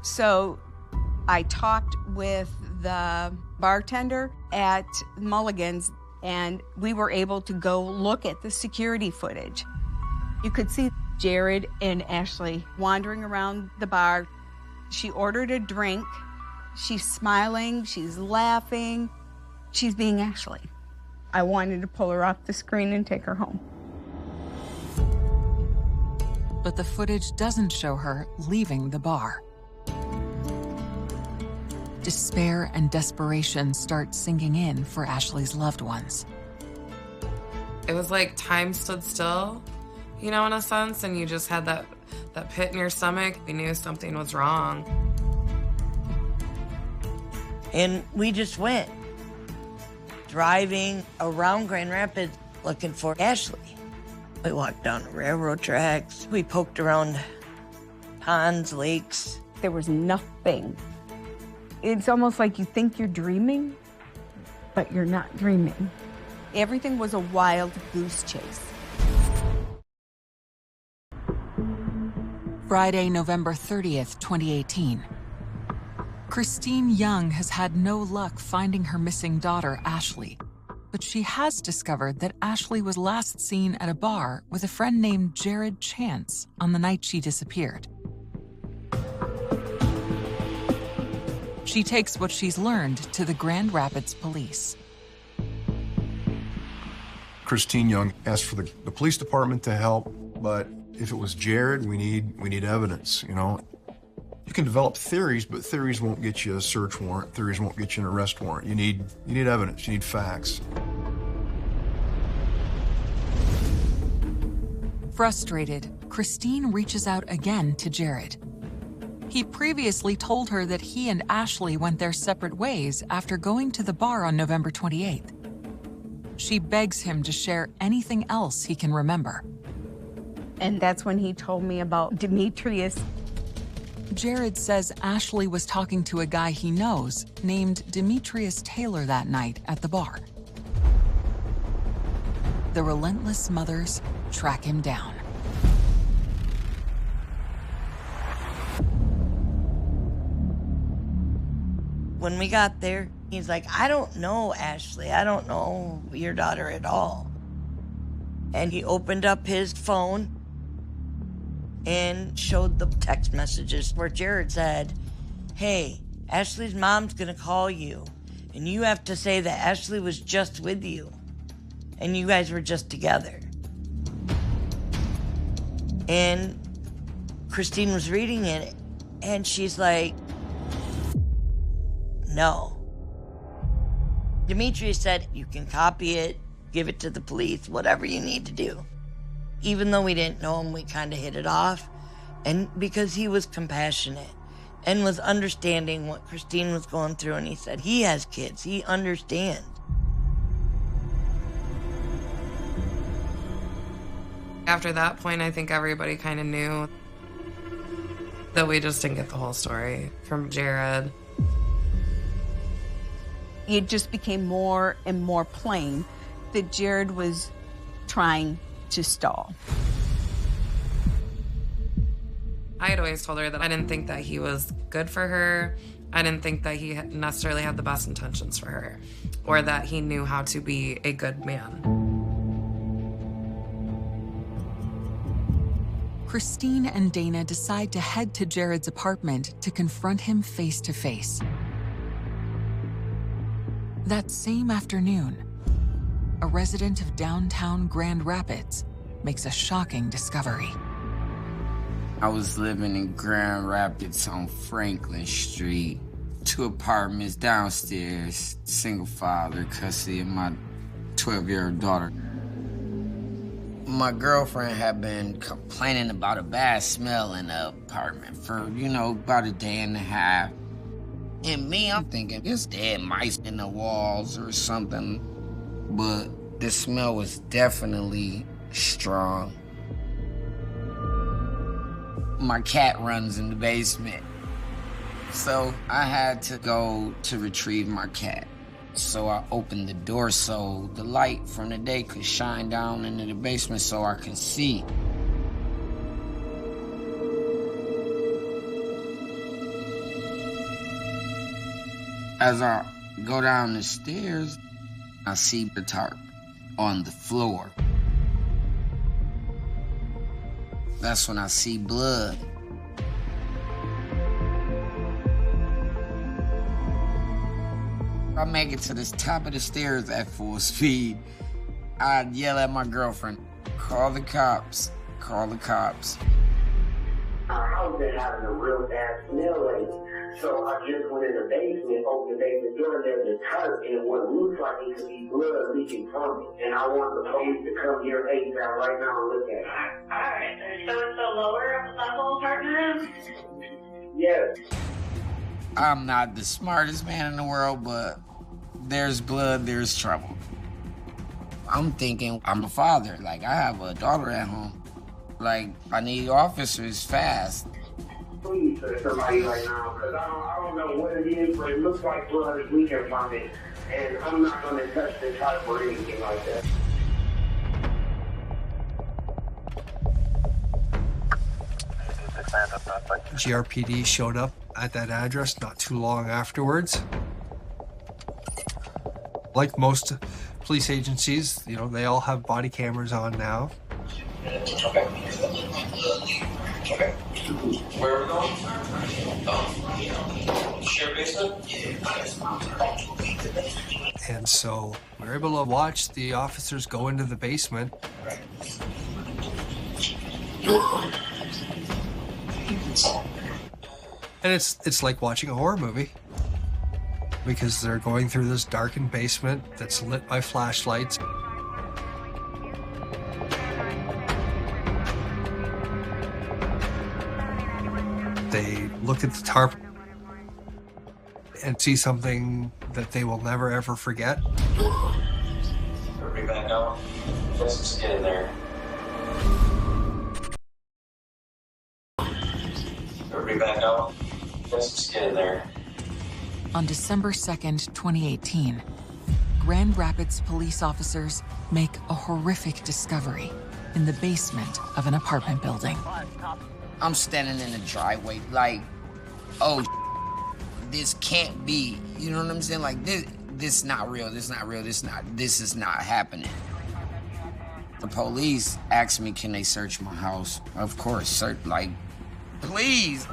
So I talked with the bartender at Mulligan's, and we were able to go look at the security footage. You could see Jared and Ashley wandering around the bar. She ordered a drink. She's smiling, she's laughing. She's being Ashley. I wanted to pull her off the screen and take her home. But the footage doesn't show her leaving the bar. Despair and desperation start sinking in for Ashley's loved ones. It was like time stood still, you know, in a sense, and you just had that pit in your stomach. You knew something was wrong. And we just went, driving around Grand Rapids looking for Ashley. We walked down the railroad tracks. We poked around ponds, lakes. There was nothing. It's almost like you think you're dreaming, but you're not dreaming. Everything was a wild goose chase. Friday, November 30th, 2018. Christine Young has had no luck finding her missing daughter, Ashley, but she has discovered that Ashley was last seen at a bar with a friend named Jared Chance on the night she disappeared. She takes what she's learned to the Grand Rapids police. Christine Young asked for the police department to help, but if it was Jared, we need evidence, you know. You can develop theories, but theories won't get you a search warrant. Theories won't get you an arrest warrant. You need evidence, you need facts. Frustrated, Christine reaches out again to Jared. He previously told her that he and Ashley went their separate ways after going to the bar on November 28th. She begs him to share anything else he can remember. And that's when he told me about Demetrius. Jared says Ashley was talking to a guy he knows named Demetrius Taylor that night at the bar. The relentless mothers track him down. When we got there, he's like, I don't know Ashley. I don't know your daughter at all. And he opened up his phone and showed the text messages where Jared said, hey, Ashley's mom's gonna call you, and you have to say that Ashley was just with you, and you guys were just together. And Christine was reading it, and she's like, no. Demetrius said, you can copy it, give it to the police, whatever you need to do. Even though we didn't know him, we kind of hit it off. And because he was compassionate and was understanding what Christine was going through, and he said he has kids, he understands. After that point, I think everybody kind of knew that we just didn't get the whole story from Jared. It just became more and more plain that Jared was trying to stall. I had always told her that I didn't think that he was good for her. I didn't think that he necessarily had the best intentions for her, or that he knew how to be a good man. Christine and Dana decide to head to Jared's apartment to confront him face to face. That same afternoon, a resident of downtown Grand Rapids makes a shocking discovery. I was living in Grand Rapids on Franklin Street. 2 apartments downstairs, single father, custody of my 12-year-old daughter. My girlfriend had been complaining about a bad smell in the apartment for, about a day and a half. And me, I'm thinking, it's dead mice in the walls or something. But the smell was definitely strong. My cat runs in the basement. So I had to go to retrieve my cat. So I opened the door so the light from the day could shine down into the basement so I could see. As I go down the stairs, I see the tarp on the floor. That's when I see blood. I make it to the top of the stairs at full speed. I'd yell at my girlfriend, call the cops, call the cops. Our house been having a real bad smell lately. So I just went in the basement, opened the basement door, and there's a tarp, and what looks like it could be blood leaking from it. And I want the police to come here ASAP right now and look at it. Alright, so it's the lower level apartment room? Yes. I'm not the smartest man in the world, but there's blood, there's trouble. I'm thinking I'm a father, like I have a daughter at home. Like, I need officers fast. Please, sir, somebody right now, because I don't know what it is, but it looks like blood is leaking from it, and I'm not going to touch the tarp or anything like that. GRPD showed up at that address not too long afterwards. Like most police agencies, they all have body cameras on now. Okay. Okay. Where are we going? Share basement? And so we're able to watch the officers go into the basement. And it's like watching a horror movie, because they're going through this darkened basement that's lit by flashlights. They look at the tarp and see something that they will never ever forget. Everybody back out. Let's get in there. Everybody back out. Let's get in there. On December 2nd, 2018, Grand Rapids police officers make a horrific discovery in the basement of an apartment building. I'm standing in the driveway like, oh, this can't be. You know what I'm saying? Like, this is not real, this is not real, this is not happening. The police asked me, can they search my house? Of course, please.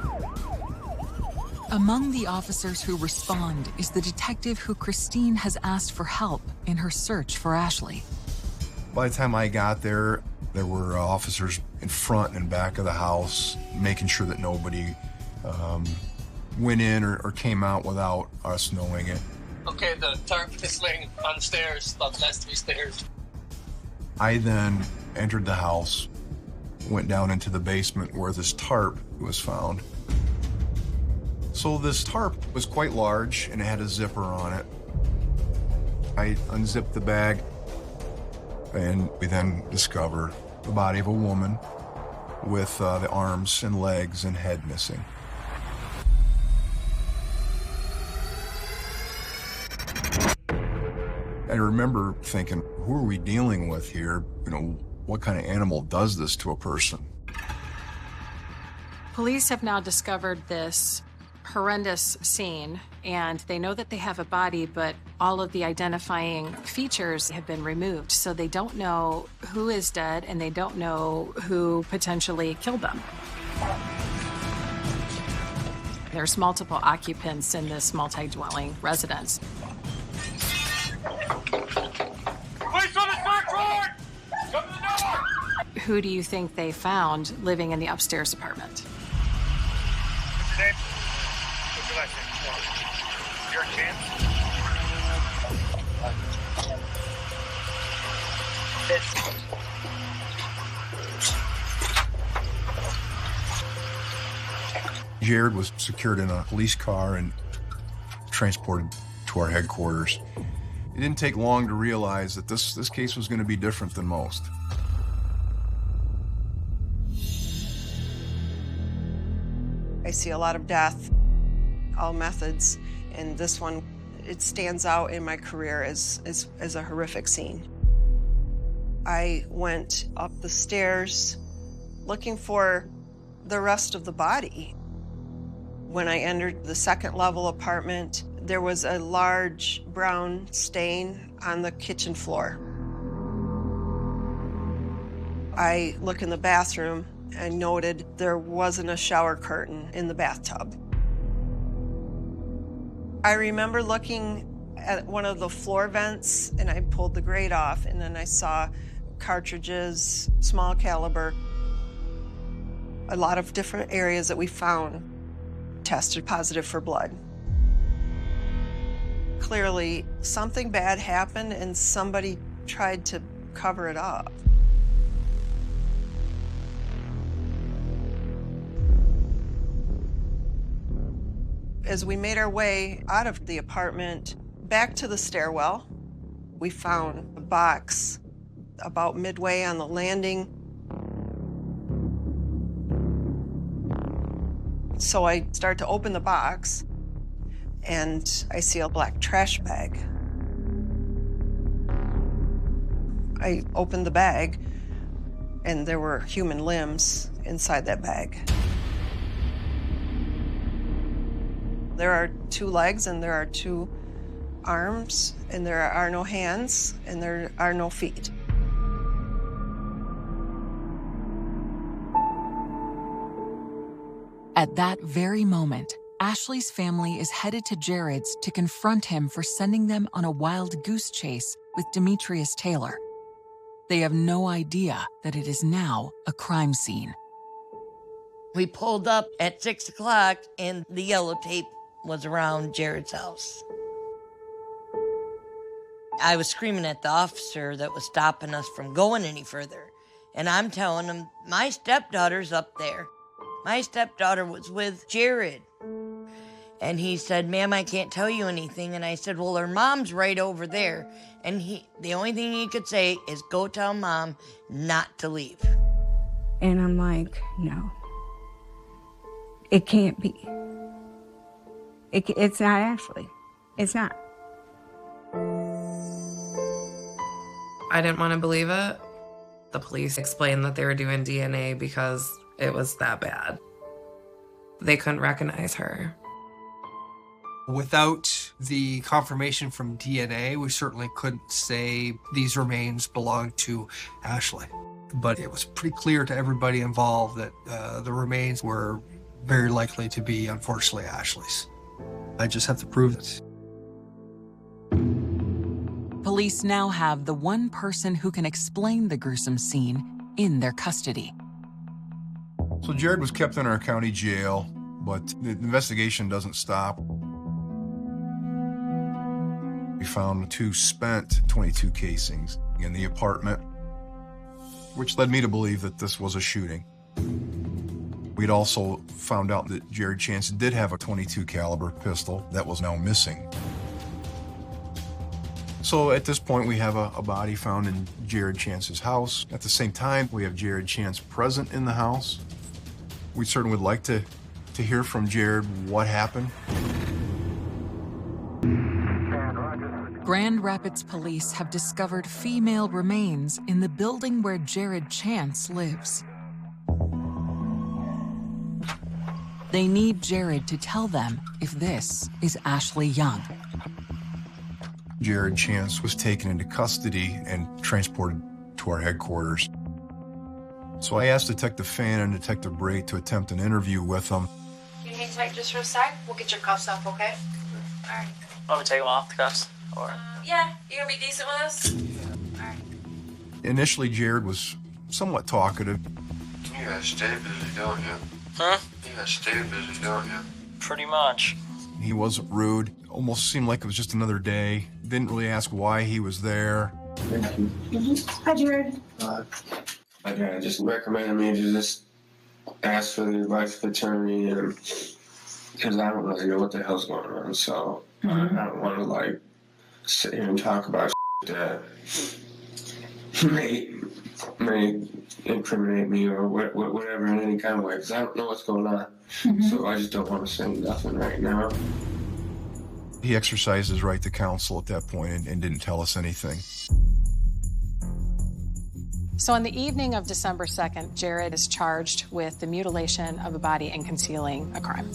Among the officers who respond is the detective who Christine has asked for help in her search for Ashley. By the time I got there, there were officers in front and back of the house, making sure that nobody went in or came out without us knowing it. Okay, the tarp is laying on the stairs, the last 3 stairs. I then entered the house, went down into the basement where this tarp was found. So this tarp was quite large and it had a zipper on it. I unzipped the bag and we then discover the body of a woman with the arms and legs and head missing. I remember thinking, who are we dealing with here? You know, what kind of animal does this to a person? Police have now discovered this horrendous scene, and they know that they have a body, but all of the identifying features have been removed, so they don't know who is dead and they don't know who potentially killed them. There's multiple occupants in this multi-dwelling residence. Police on the search warrant! Come to the door! Who do you think they found living in the upstairs apartment? What's your name? What's your last name? Your chance? Jared was secured in a police car and transported to our headquarters. It didn't take long to realize that this case was going to be different than most. I see a lot of death, all methods, and this one, it stands out in my career as a horrific scene. I went up the stairs looking for the rest of the body. When I entered the second level apartment, there was a large brown stain on the kitchen floor. I look in the bathroom and noted there wasn't a shower curtain in the bathtub. I remember looking at one of the floor vents and I pulled the grate off and then I saw cartridges, small caliber. A lot of different areas that we found tested positive for blood. Clearly, something bad happened and somebody tried to cover it up. As we made our way out of the apartment, back to the stairwell, we found a box about midway on the landing. So I start to open the box, and I see a black trash bag. I opened the bag, and there were human limbs inside that bag. There are 2 legs, and there are 2 arms, and there are no hands, and there are no feet. At that very moment, Ashley's family is headed to Jared's to confront him for sending them on a wild goose chase with Demetrius Taylor. They have no idea that it is now a crime scene. We pulled up at 6 o'clock and the yellow tape was around Jared's house. I was screaming at the officer that was stopping us from going any further. And I'm telling him, my stepdaughter's up there. My stepdaughter was with Jared. And he said, ma'am, I can't tell you anything. And I said, well, her mom's right over there. And the only thing he could say is, go tell mom not to leave. And I'm like, no. It can't be. It's not Ashley. It's not. I didn't want to believe it. The police explained that they were doing DNA because it was that bad. They couldn't recognize her. Without the confirmation from DNA, we certainly couldn't say these remains belong to Ashley. But it was pretty clear to everybody involved that the remains were very likely to be, unfortunately, Ashley's. I just have to prove it. Police now have the one person who can explain the gruesome scene in their custody. So Jared was kept in our county jail, but the investigation doesn't stop. We found 2 spent .22 casings in the apartment, which led me to believe that this was a shooting. We'd also found out that Jared Chance did have a .22 caliber pistol that was now missing. So at this point, we have a body found in Jared Chance's house. At the same time, we have Jared Chance present in the house. We certainly would like to hear from Jared what happened. Grand Rapids police have discovered female remains in the building where Jared Chance lives. They need Jared to tell them if this is Ashley Young. Jared Chance was taken into custody and transported to our headquarters. So I asked Detective Fan and Detective Bray to attempt an interview with him. Can you hang tight just for a sec? We'll get your cuffs off, okay? All right. Want me to take them off, the cuffs? Or? Yeah, you gonna be decent with us? All right. Initially, Jared was somewhat talkative. You guys stay busy, don't you? Huh? You guys stay busy, don't you? Pretty much. He wasn't rude. Almost seemed like it was just another day. Didn't really ask why he was there. Thank you. Hi, Jared. My dad just recommended me to just ask for the advice of attorney, and because I don't really know what the hell's going on, so I don't want to like sit here and talk about that may incriminate me or whatever in any kind of way, because I don't know what's going on. So I just don't want to say nothing right now. He exercised his right to counsel at that point and didn't tell us anything. So on the evening of December 2nd, Jared is charged with the mutilation of a body and concealing a crime.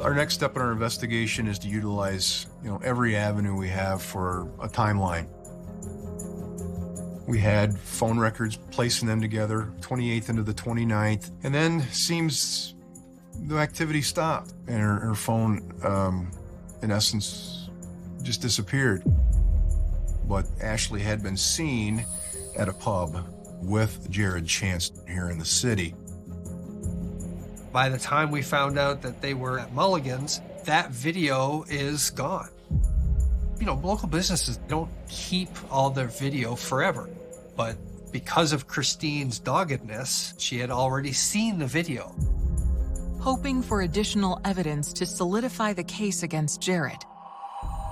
Our next step in our investigation is to utilize, every avenue we have for a timeline. We had phone records, placing them together, 28th into the 29th, and then seems the activity stopped, and her phone, in essence, just disappeared. But Ashley had been seen at a pub with Jared Chance here in the city. By the time we found out that they were at Mulligan's, that video is gone. Local businesses don't keep all their video forever, but because of Christine's doggedness, she had already seen the video. Hoping for additional evidence to solidify the case against Jared,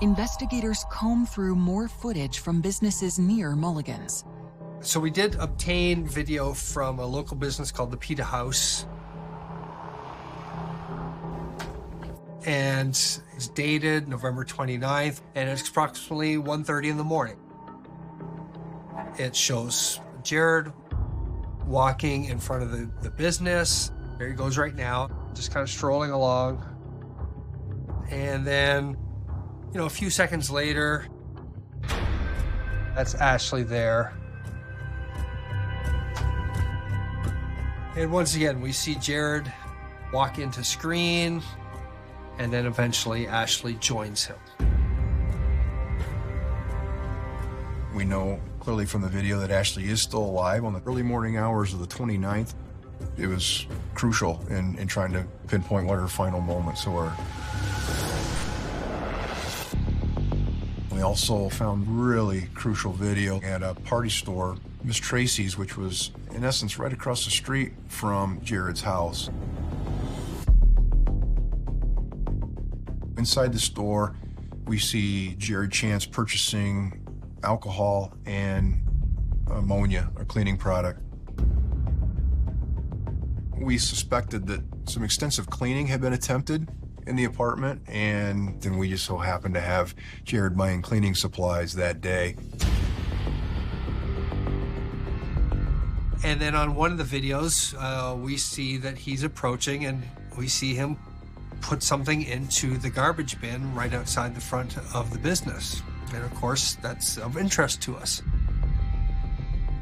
investigators comb through more footage from businesses near Mulligan's. So we did obtain video from a local business called the Pita House. And it's dated November 29th, and it's approximately 1:30 in the morning. It shows Jared walking in front of the business. There he goes right now, just kind of strolling along. And then, a few seconds later, that's Ashley there. And once again, we see Jared walk into screen, and then eventually Ashley joins him. We know clearly from the video that Ashley is still alive on the early morning hours of the 29th. It was crucial in trying to pinpoint what her final moments were. We also found really crucial video at a party store, Miss Tracy's, which was in essence right across the street from Jared's house. Inside the store, we see Jared Chance purchasing alcohol and ammonia, a cleaning product. We suspected that some extensive cleaning had been attempted in the apartment, and then we just so happened to have Jared buying cleaning supplies that day. And then on one of the videos, we see that he's approaching, and we see him put something into the garbage bin right outside the front of the business. And of course, that's of interest to us.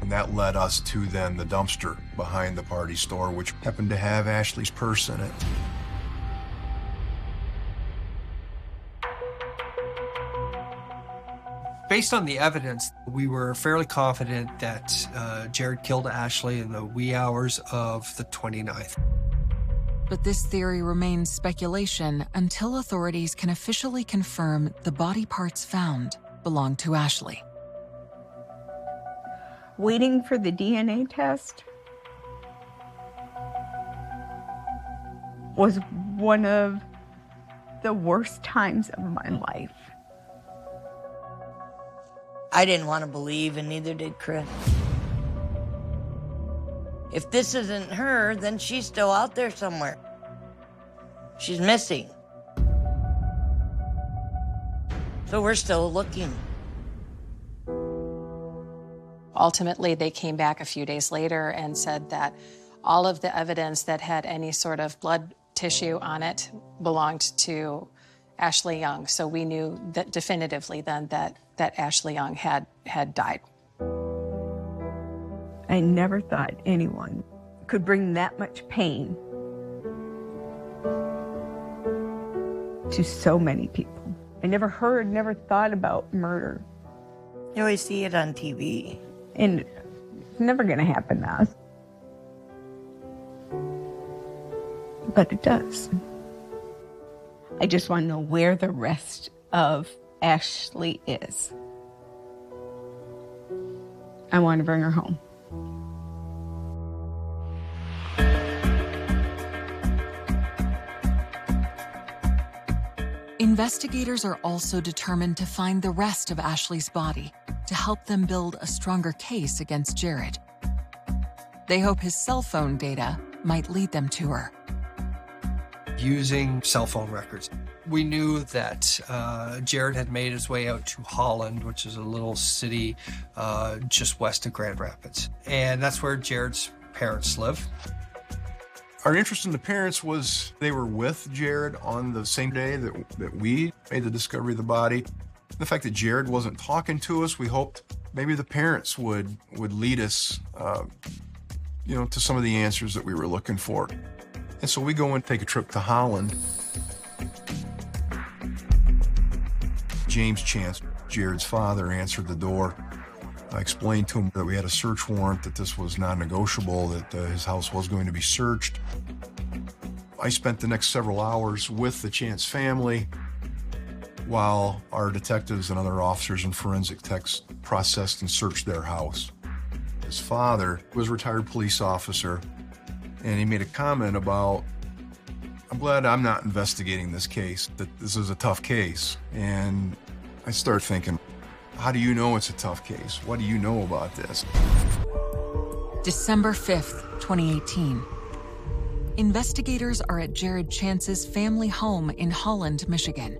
And that led us to then the dumpster behind the party store, which happened to have Ashley's purse in it. Based on the evidence, we were fairly confident that Jared killed Ashley in the wee hours of the 29th. But this theory remains speculation until authorities can officially confirm the body parts found belong to Ashley. Waiting for the DNA test was one of the worst times of my life. I didn't want to believe, and neither did Chris. If this isn't her, then she's still out there somewhere. She's missing. So we're still looking. Ultimately, they came back a few days later and said that all of the evidence that had any sort of blood tissue on it belonged to Ashley Young. So we knew that definitively then that Ashley Young had died. I never thought anyone could bring that much pain to so many people. I never thought about murder. You always see it on TV. And it's never gonna happen to us. But it does. I just want to know where the rest of Ashley is. I want to bring her home. Investigators are also determined to find the rest of Ashley's body to help them build a stronger case against Jared. They hope his cell phone data might lead them to her. Using cell phone records, we knew that Jared had made his way out to Holland, which is a little city just west of Grand Rapids. And that's where Jared's parents live. Our interest in the parents was they were with Jared on the same day that we made the discovery of the body. The fact that Jared wasn't talking to us, we hoped maybe the parents would lead us, to some of the answers that we were looking for. And so we go and take a trip to Holland. James Chance, Jared's father, answered the door. I explained to him that we had a search warrant, that this was non-negotiable, that his house was going to be searched. I spent the next several hours with the Chance family while our detectives and other officers and forensic techs processed and searched their house. His father was a retired police officer, and he made a comment about, I'm glad I'm not investigating this case, that this is a tough case. And I started thinking, how do you know it's a tough case? What do you know about this? December 5th, 2018. Investigators are at Jared Chance's family home in Holland, Michigan.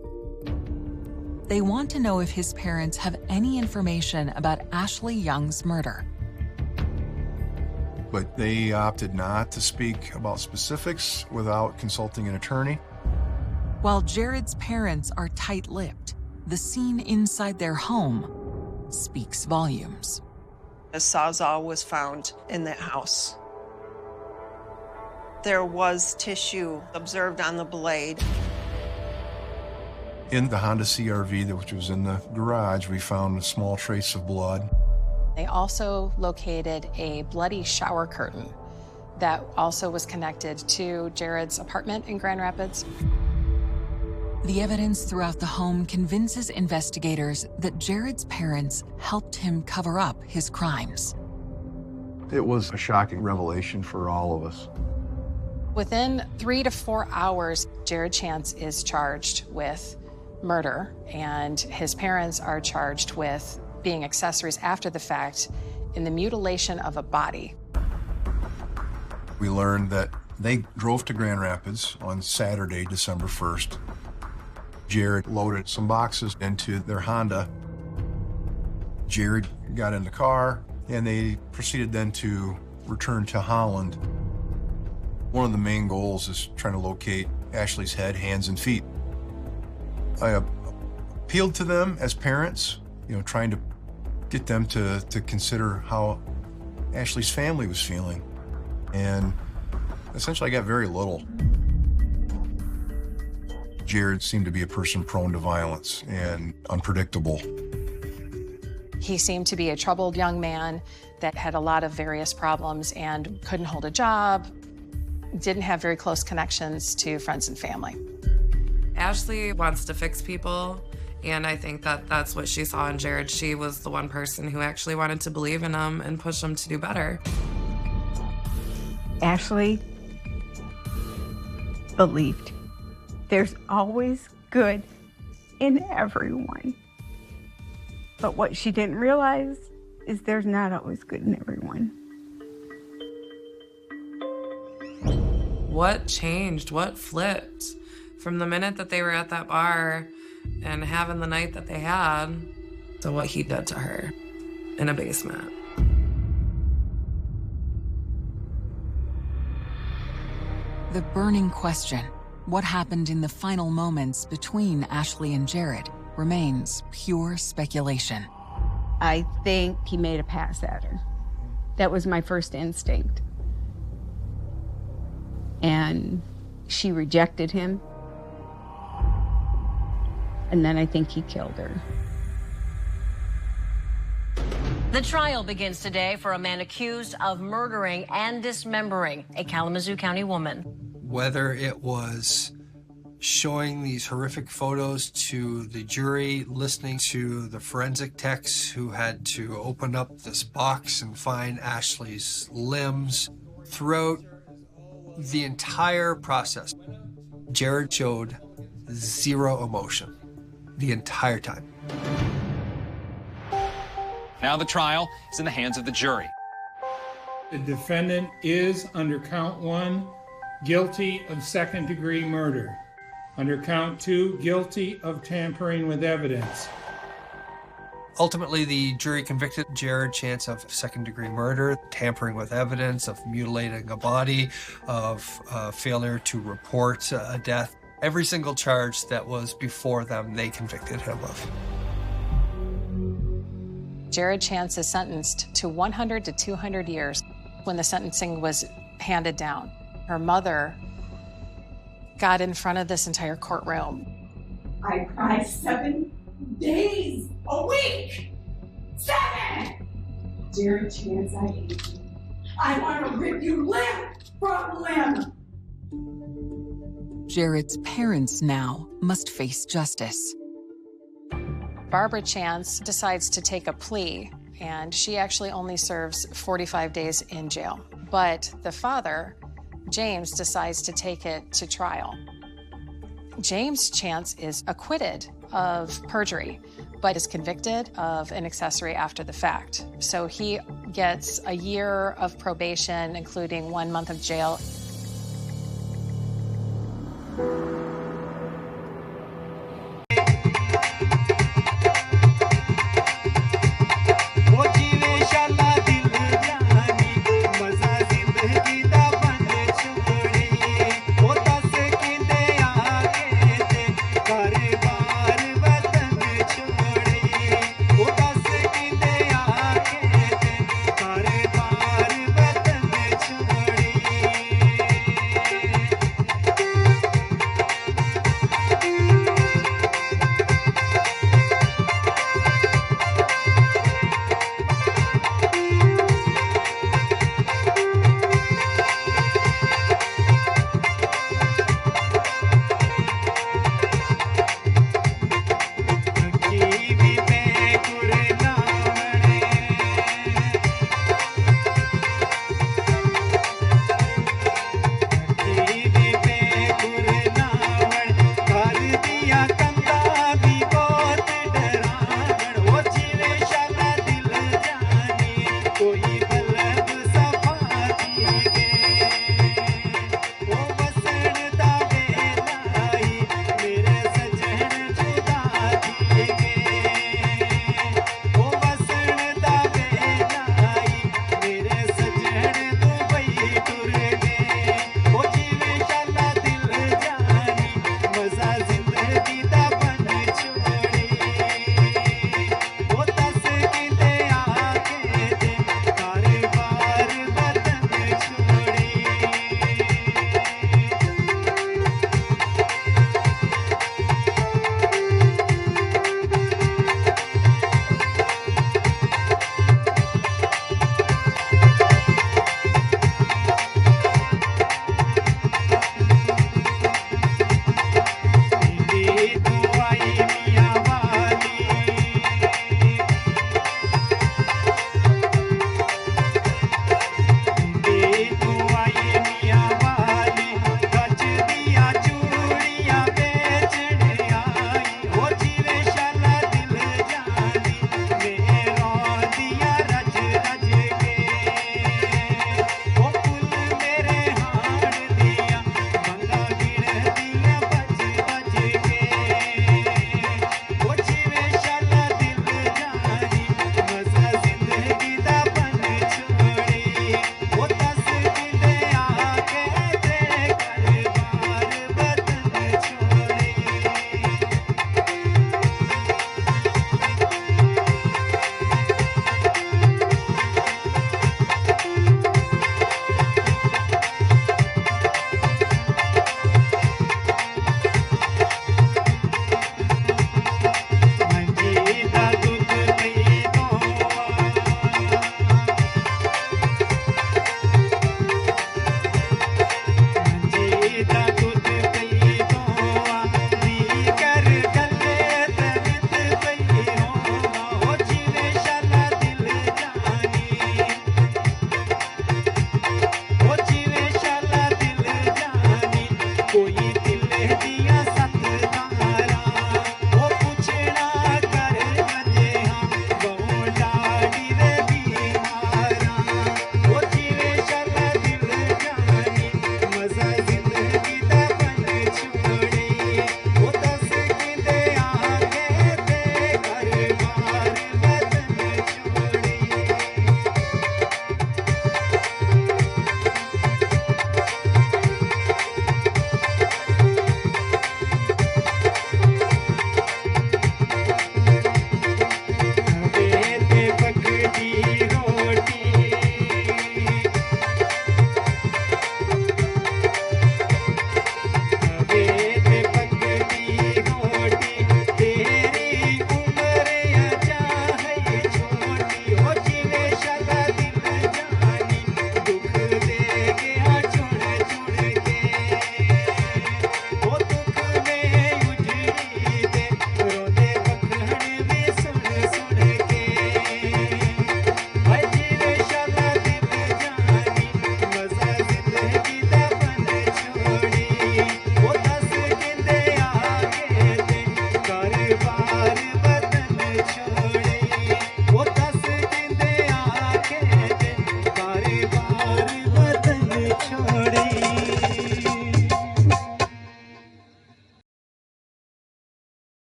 They want to know if his parents have any information about Ashley Young's murder. But they opted not to speak about specifics without consulting an attorney. While Jared's parents are tight-lipped, the scene inside their home speaks volumes. A sawzall was found in that house. There was tissue observed on the blade. In the Honda CR-V, which was in the garage, we found a small trace of blood. They also located a bloody shower curtain that also was connected to Jared's apartment in Grand Rapids. The evidence throughout the home convinces investigators that Jared's parents helped him cover up his crimes. It was a shocking revelation for all of us. Within 3 to 4 hours, Jared Chance is charged with murder, and his parents are charged with being accessories after the fact in the mutilation of a body. We learned that they drove to Grand Rapids on Saturday, December 1st. Jared loaded some boxes into their Honda. Jared got in the car, and they proceeded then to return to Holland. One of the main goals is trying to locate Ashley's head, hands, and feet. I appealed to them as parents, trying to get them to consider how Ashley's family was feeling. And essentially I got very little. Jared seemed to be a person prone to violence and unpredictable. He seemed to be a troubled young man that had a lot of various problems and couldn't hold a job, didn't have very close connections to friends and family. Ashley wants to fix people, and I think that that's what she saw in Jared. She was the one person who actually wanted to believe in him and push him to do better. Ashley believed there's always good in everyone. But what she didn't realize is there's not always good in everyone. What changed? What flipped? From the minute that they were at that bar and having the night that they had to what he did to her in a basement. The burning question, what happened in the final moments between Ashley and Jared, remains pure speculation. I think he made a pass at her. That was my first instinct. And she rejected him. And then I think he killed her. The trial begins today for a man accused of murdering and dismembering a Kalamazoo County woman. Whether it was showing these horrific photos to the jury, listening to the forensic techs who had to open up this box and find Ashley's limbs, throughout the entire process, Jared showed zero emotion the entire time. Now the trial is in the hands of the jury. The defendant is, under count 1, guilty of second-degree murder. Under count 2, guilty of tampering with evidence. Ultimately, the jury convicted Jared Chance of second-degree murder, tampering with evidence, of mutilating a body, of failure to report a death. Every single charge that was before them, they convicted him of. Jared Chance is sentenced to 100 to 200 years. When the sentencing was handed down, her mother got in front of this entire courtroom. I cry 7 days a week. 7! Jared Chance, I hate you. I want to rip you limb from limb. Jared's parents now must face justice. Barbara Chance decides to take a plea, and she actually only serves 45 days in jail. But the father, James, decides to take it to trial. James Chance is acquitted of perjury, but is convicted of an accessory after the fact. So he gets a year of probation, including 1 month of jail.